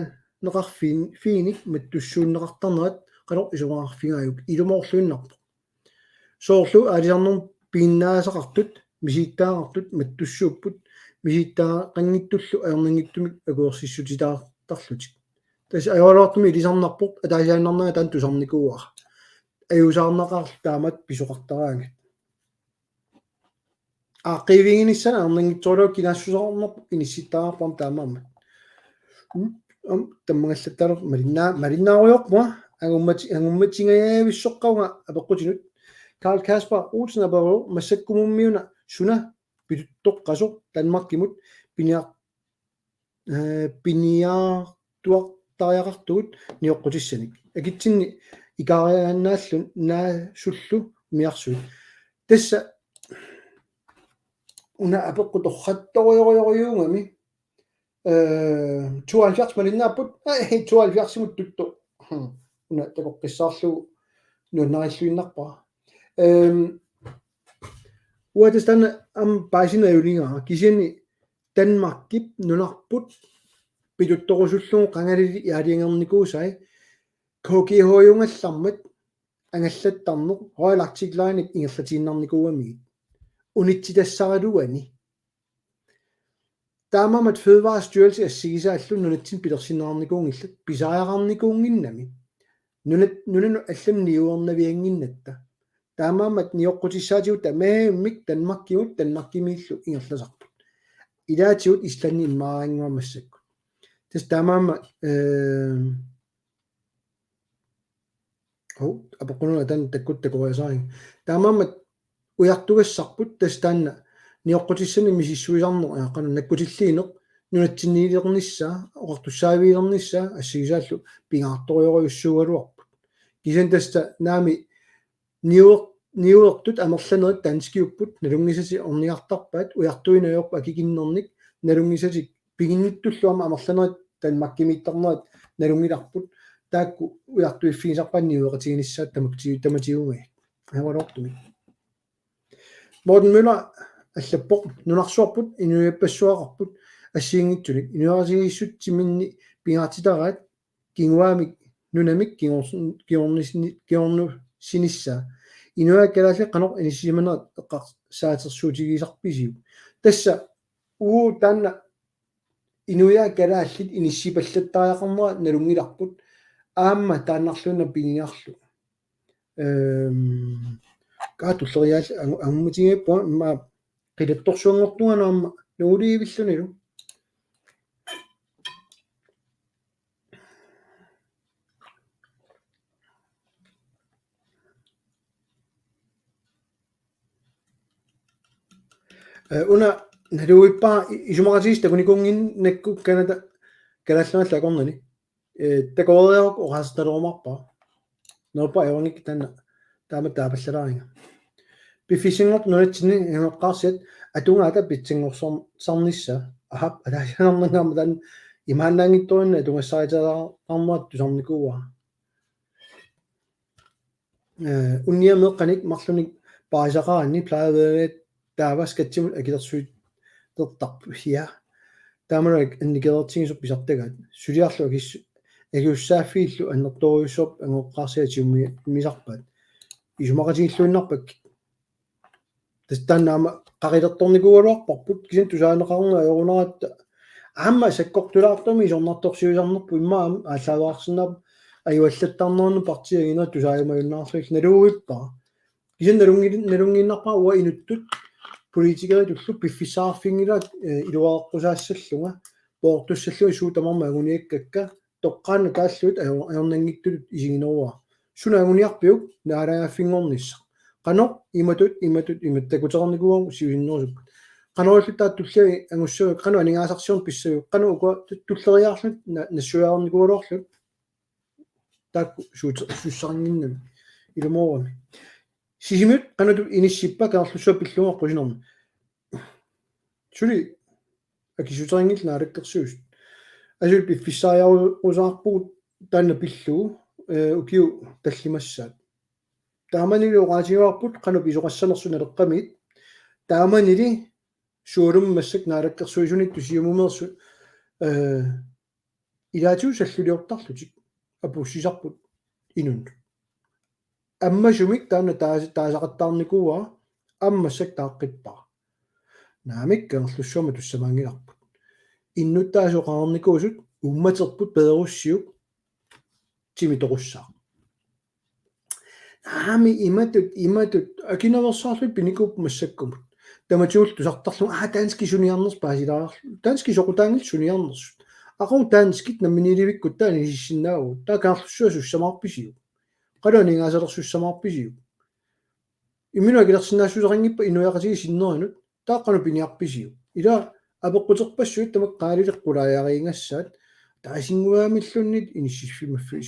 neqarfiinik mattussuunneqartarnerat qalor isuqarfigaayuk ilumorluinnarpoq. Soorlu aalisarnerm piinnaasaqartut misiittaaqartut mattussuupput миситтаа qangittullu aernangittumik akuersissutitaartarlutik тас аёлоортуми илисарнарпоқ атаасиааннарнага таан тусарникууар аюусаарнеқарл таамат писоқартараангат аақивигиниссана аернангитсоолоо кинаассусаарнерпо инисситтаарпам таамаама таммагаллаттару малиннааруйорпуа агумматингаяависсоққауга апеққутинут Karl Kasper Olsen аперу массаккумуммиуна суна пилуттоққасо Данмаркимут пиниартуартариақартугут ниоққутиссаник акитсинни икаариааннааллу наасуллу миарсуит тасса уна апеққуторхатториориориунгами 72 малиннааппут 72-мут тутто уна такоққиссаарлу нуаннариллуиннарпара уатестан байсинааюлингаа кисиани Данмаркип нунарпут пилутторусуллугу қангалили яалиангерникуусай KGH-юнгаллармат ангаллаттарнеқ ройлартиклааник ингерлатииннарникууами унитситассаралуани таамамат фødevarestyrelse ассигисааллу нунатсин пилерсинаарникуунгиллат писааяраарникуунгиннами нунат аллам ниуернавиангиннатта таамаамат ниоққутиссаатигут тамааммик Данмаркимиллу ингерласарпут илаатигут исланни иммаарингуамассакку тас таамаама апоққунуна тан таккуттакуриасаарин таамаамат уяртугассарпут тас таанна ниоққутиссани мисиссуисарнеқ ааққана наккутиллиинеқ нунатсинниилернissaa оқартуссаавиилернissaa ассигисааллу пингаарториориуссуугалуарпут кисен таста наами ниуертут амерланерит танскиуппут налунгисати орниартарпаат уяртуинаёрпа акикиннерник налунгисати пигинниттуллуама амерланерит Данмаркимиттарнерит налунгиларпут таакку уяртуиффигисарпаанниуеқатигиниссаат таматигуми авалортуми Morten Møller аллаппоқ нунарсуарпут инуяппассуақарпут ассиингитсуник инуарасигиссут тиминни пингаартитараат кингуаамик нунамик киорну синисса инуаккалаалли қанеқ инисиманерат эққар саатерсуутигисарписиу тасса уу таанна инуяаккалааллит иниссипаллаттариақарнера налунгиларпут аама тааннарлуна пигингарлу каатуллериаал агумматигиаппа имма қилатторсуангортуганаама нуулиивиллунилу уна налуиппаа исумаратигиста куникунгин накку канада калаалланалла акорнани такоориарок орасталуумарпаа нопа эвангик танна таама таапаллалааринга пиффисингорт нунатсини ингеққарсиат атунгаата питсингорсарнisса ахап алаасанарнангаама тан имааннаангитторинна атунгассариталаармаат тусарникууа унниамеққаник марлуник паисақаранни плаавеет тааваскатсимут акилерсуит тертарпу хиа таамарак анникертигисуп писартагаат сулиарлу агиуссааффииллу аннерториуссоп ангоққарсиатиумми мисарпаат исумақатигиллуиннарпак тастаннаама қарилерторникуалуарпарпут кисин тусаанеқарнаа аёрунаратта аама саккортулаартами исорнарторсиусарнерпу иммаа ааллааваарсинаа аюаллаттарнерну партиагина тусаамаюннаарсуил налууиппаа кисин налунгиннарпаа уа инуттут политикери туллу пиффисаарфингилаат илуааққусаассаллунга поортуссаллуи суутамарма агуниаккакка тоққаана тааллуит аёрнангиттулут исигинеруа суна агуниарпиук наалааффингорнисса qano иматтакутерникуам сиусиннерусук qanorulluttaat tulliagi angussuu qano aningaasarsiun pissagu qano uqa tulleriaarlut nassuyaarunnikuuluorlut taakku suussarnginnam ilumorami sisimut qanatu inissippa kaarlussua pilluga qusinermi suli akisuteringil naalakkersuus asul piffissaajarusaarpugut taanna pillugu ukiu tallimassaat тааманили оqaasiuarput qanup isuqassanersunalerqamit тааманили суулуммассак наалаккерсуисунит тусиумумерсу илаатиусаллулиортарлутик апуссисарпут инун аммасумик таана таасақаттаарникуа аммассак тааққиппаа наамик керлуссуама туссамаангиларпут иннуттаасоқарникуусут умматерпут педеруссиук тимиторуссаа аами иматут акинаверсаарлу пиникуп массаккумут таматиул тусартарлу дански суниарнерс паасилаарлу дански соқутаангил суниарнерс aqun taanskit namminilivikkut taani isissinnaau taakaarlussua sussamarpisiu qaluniingaasalersussamarpisiu imminua kilersinnaassuseringippa inuiaqasigi sinneranut taaqqanu piniarpisiu ila apeqquterpassuit tameqqaalileqqulaajariingassaat taasinguaamillunnit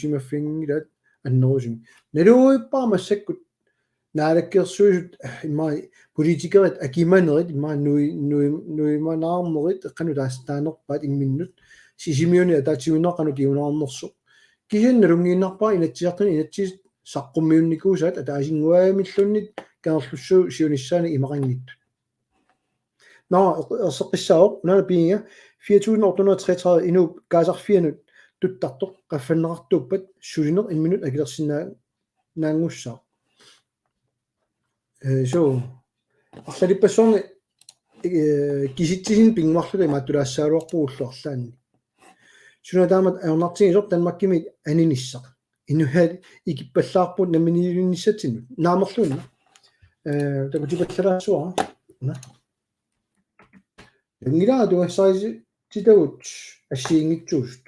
simaffingilaat аннерусими налуиппаамассаккут наалаккерсуисут иммаа политикерит акиманерит иммаа нуиманаармерит эққану таастаанерпаат ингминнут сисимиуни атаатсиминеққану киунаарнерсу кисинналунгииннарпаа инатсиартани инатсис саққуммиунникуусаат атаасингуаамиллуннит каерлуссуу сиониссаани имақангитту наа ерсеққиссаоқ унаана пиинга 4833 ину каасарфианут туттартоқ qaffannaqartuuppat sulineq imminut akilерсинаа наангуссаа so арлалиппассорни киситсисин пингмарлуга имааттулаассаалуарпугуллуарлаанни сунатаамат аернартигисор танмаккими анинissaq инуhaat икиппаллаарпут наминилунниссатсинут наамерлуунна такутипаллалаассуара на нгилаа туассааси титагут ассиингитсуусут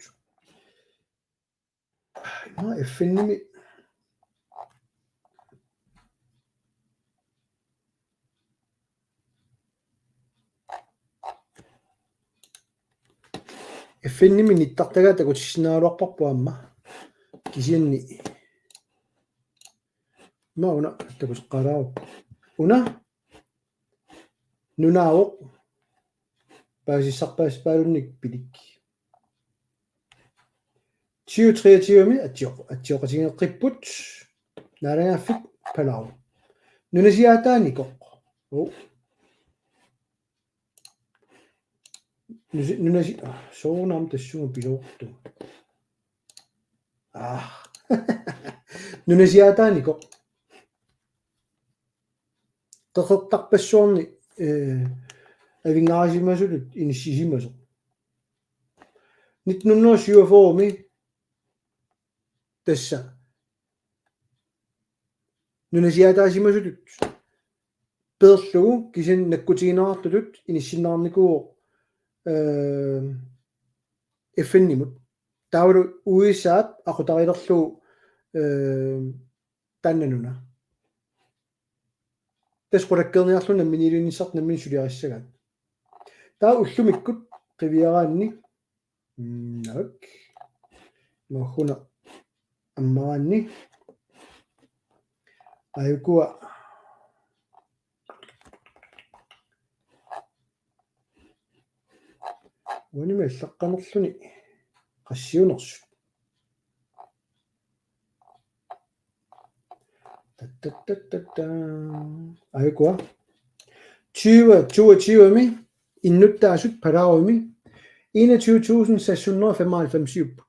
эффинними ниттартагаа такутиссинааруарпарпуамма кисианни мауна такусеққалаару уна нунаавоқ паасиссарпааспаалунник пилик 2023 атиоқатингеққиппут наалангааффик палаару нунасиаатааникоқ нунаси соонам тассума пилоорту нунасиаатааникоқ тохоттарпассуорни авингаасимасулут иниссисимасо 1947 тасса нунасиаатаасимасулут перлугу кисин наккутигинеартулут иниссиннаарникуу эффеннимут таавалу уисаат aqutarillerlu таннануна тасқулаккерниарлуна минилунниссарт наммин сулиариссагаат таа уллумиккут қивиараанни нак мохуна аммаанни айкуа унималлаққанерлуни qassiunersu tattattatta ayukua 2022mi innuttaasut palaarumi 21695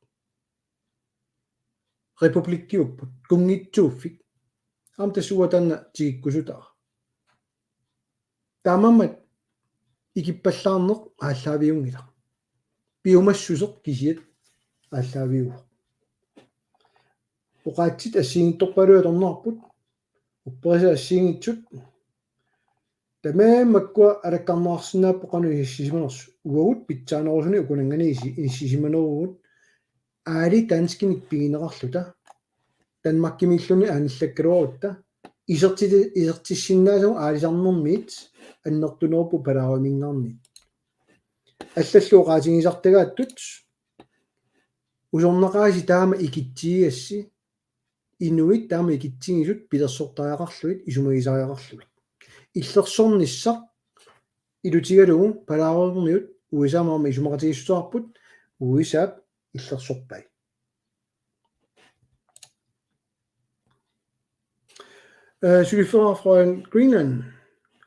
republikkiupput kungitsuuffik amtasuatanna tigikkusutaa taamammat ikippallaarneq ааllaавиунгила piumassuseq kisiat ааllaавиу уqaatsit ассиингитторпалуаторнаарпут уппериса ассиингитсут тамааммаккуа алаккарнаарсинааппо qanu иссисиманерсу уагут питсаанерусуни укунанганиси иссисиманеругут аали танскиник пигинеқарлута танмаккимиллуни ааниллаккалуарутта isертиссиннаасагу аалисарнэрмиит аннертунерпу палаарамингаарни аллаллуоqaатигисартагааттут усорнеқааси таама икитсигасси инуит таама икитсигисут пилерсортариақарлуит исумагисариақарлуит иллерсорниссақ илутигалугу палаарамиут уисаамаама исумақатигиссуарпут уисаап иллерсорпай сулиффера фроен Greenland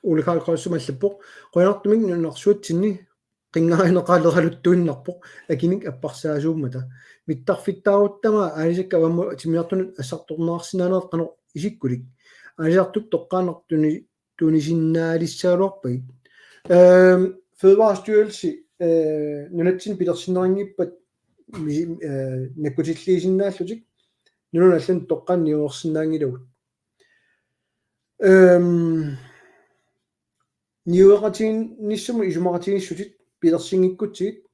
Ole Karl Kreutzmann-Leppo qoyanartumik nunnersuatsinni qinngaarinеqaалералуттуиннарпо акиник аппарсаасууммата миттарфиттааруттама аалисакка авамму тимиартунут ассарторнаарсинаанеэт qano исиккулик аалисартук тоққаанертуни тунисиннаалиссаалуарпагит Fødevarestyrelse нунатсин пилерсинерингиппат наккутиллиисиннааллутик нуналлан тоққаанниуерсинаангилагут ниуеқатигин ниссуму исумақатигиссутит пилерсингиккутсигит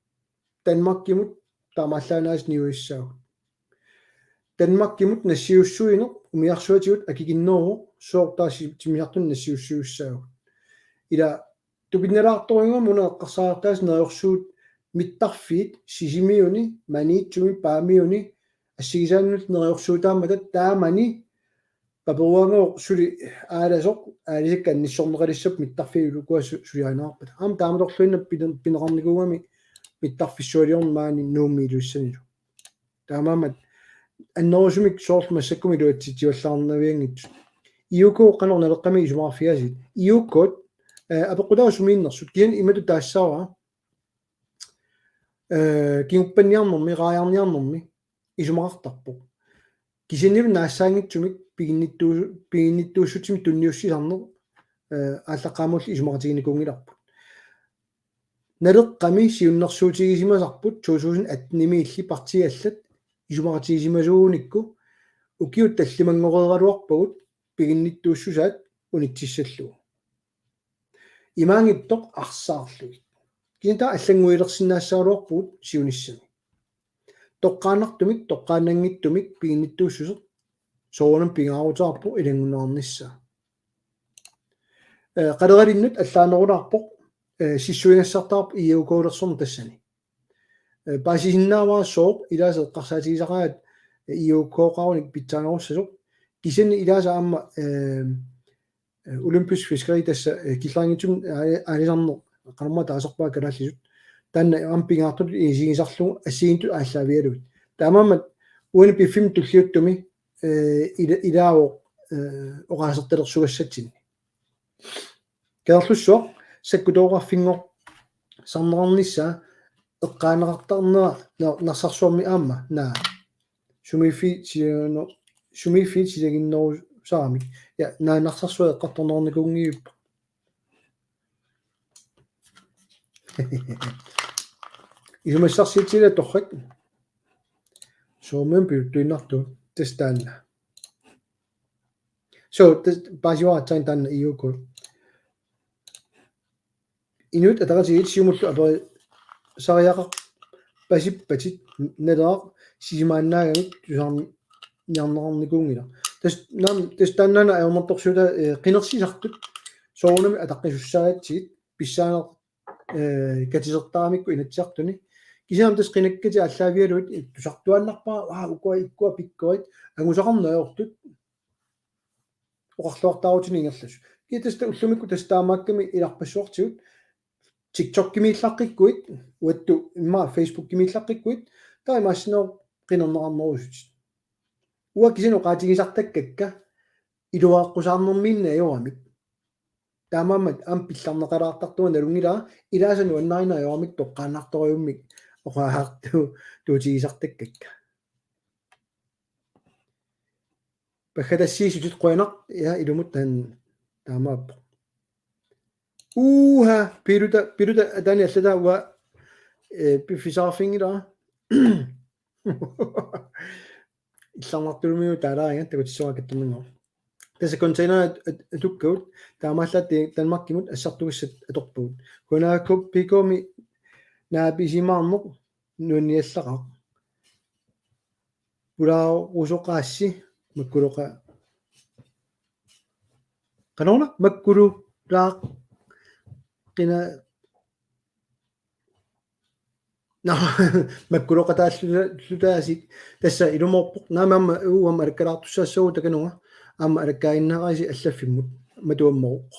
Danmarkimut таамааллаанаас ниуиссаа Danmark-kimut nassiussuineq umiarsuatigut akikinneruq suortaasi timiartun nassiussuussaagu ila tupinalaartoringa muna eqqarsaartaas neriorsuut mittarfiit sisimiuni maniitsumi paamiuni ассигисааннут нериорсуутаамматат таамани паперуангоо сули ааласоқ аалисакка ниссорнеқалиссап миттарфиулукуа сулианаарпат аама тааматорлуинна пинеқарникуугами миттарфиссуалиорнмаани нууммиилуссанилу таамаамат аннерусумик соорлмассаккуми луатситиуллаарнавиангитсу иукоо канорналеққами исумаарфиасит иуккот апеққутаусумииннэрсут киан имату таассаава киуппанниарнэрми рааяарниарнэрми исумақартарпо кисинниву наассаангитсумик пигинниттууссутими тунниуссисарнер ааллаққаамулли исумақатигиникунгиларпут налеққами сиуннэрсуутигисимасарпут 2018 илли партиаллат исумақатигисимасууникку укиут таллимангореералуарпагут пигинниттууссусаат унитсиссаллугу имаангиттоқ арсаарлугит кинта аллангуилерсинаассаалуарпугут сиуниссами тоққаанартумик тоққаанангиттумик пигинниттууссусеқ соонам пигаарутаарпу илангунаарнissaа қалералиннут аллаанерулаарпоқ сиссуингассартаарп иукоолерсорн тассани пасисиннааваа сооқ илаасеқ қарсаатигисараат иуккооқаруник питсаанеруссасоқ кисани илааса аама олимпис фискери тасса киллаангитсум алисарнеқ қарма таасерпаа калааллисут танна ампингаартут исигисарлугу ассигинту ааллаавиалугит таамаамат уани пиффим туллиуттуми илааво оqaасерталерсугассатсинни каерлуссуақ саккутоогаарфингор сарнеқарнissaа эққаанеқартарнера нарсарсуарми аама наа сумифи силагиннеру саамик я наа нарсарсуа эққарторнерникунгиуппа исумассарсиитсила торрак соомэн пиуттуиннарту тестаанна so базиуаатсаан таанна иуку инут атаратигит сиумуллу апери сариақақ пасиппатит налеақ сисимааннаагамик тусаарни нярнеқарникуунгила тестааннана аерморторсута қинерсисартут соонами атаққисуссаатсигит писсаанер катисертарамикку инатсиартуни кисаам тас қинаккати аллаавиалуит тусартуаннарпаа укуа иккуа пиккуит ангусақарнаёртут оқарлуартаарутини ингерласу китаста уллумикку тастаамаакками иларпассуартигут TikTok кимииллаққиккуит уатту имма Facebook кимииллаққиккуит таимаассиноо қинернеқарнерусут уа кисино qaatigisartakkakka илуааққусаарнэрмиинна аюамик таамаамат ам пилларнеқалаартартуа налунгилаа илаасану аннарина аюамик тоққаанаарториуммик оқаарту туутигисартаккакка пахадассиисутит қуянақ я илумут таан таамаап пирута тани аллата уа пифисаарфингила илларнартулмиу таалаарига такутиссуакаттуминго таса контейнер атуккаут таамааллаати Danmark-kimut ассартугиссат аторпугут хунаакуп пикоми нааписимаарнеқ нуниаллақаа пулаа усоқаасси маккулоқа канона маккулу лаа qina no маккулоқа тааллутааsit тасса илуморпоқ наамаама уама алаккалаартуссаассагу такануга аама алаккаиннаараси аллаффиммут матуаммоқ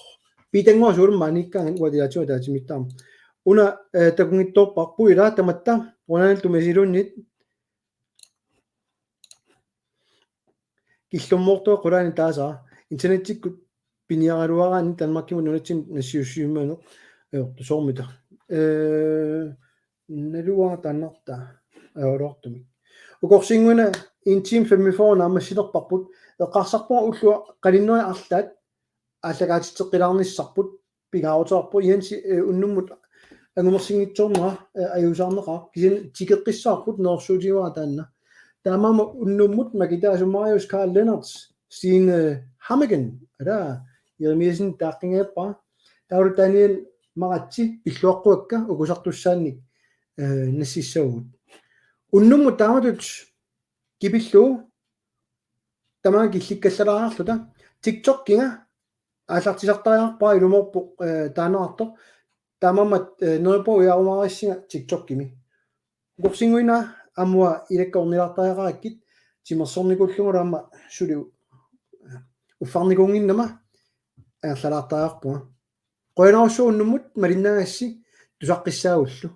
питангуа суулмааниккаан уадиатиу таатимиттаама уна такунгитторпарпу илаа таматта унаал тумасилууннит киллуммортоо qulaani таасаа интернеттиккут пиниаралуараани Danmark-kimut нунатсин нассиуссиумаанеқ тусормита налуа таннарта аолортумик укорсингуна интим 45 наамассилерпарпут эққарсарпуа уллуа қалиннуа арлаат аллагаатитеққилаарниссарпут пигаарутаарпу ианси уннуммут ангумерсингитсуорнера аюусаарнеқаа кисин тикеққиссаарпут нерсуутигуа таанна таамаама уннуммут макитаасумариус Карл Леннартс Stine Hammigen ада Jeremiasen тааққингаппа таулу Daniel Maratsi пиллуаққуакка укусартуссаанник нассиссагут уннумму тааматут кипиллуу тамаа килликкаллалаарарлута TikTok кинга аалартисартариарпаа илуморпо таанеарто таамаммат нерпо яумаариссинга TikTok кими горсингуина амуа илаккорнилартариақараккит тимерсорникуллугулаама сулиу уффарникунгиннама ааллалаартариарпуга qoinarussuu unnumut malinnagassi tusaqqiссаагулlu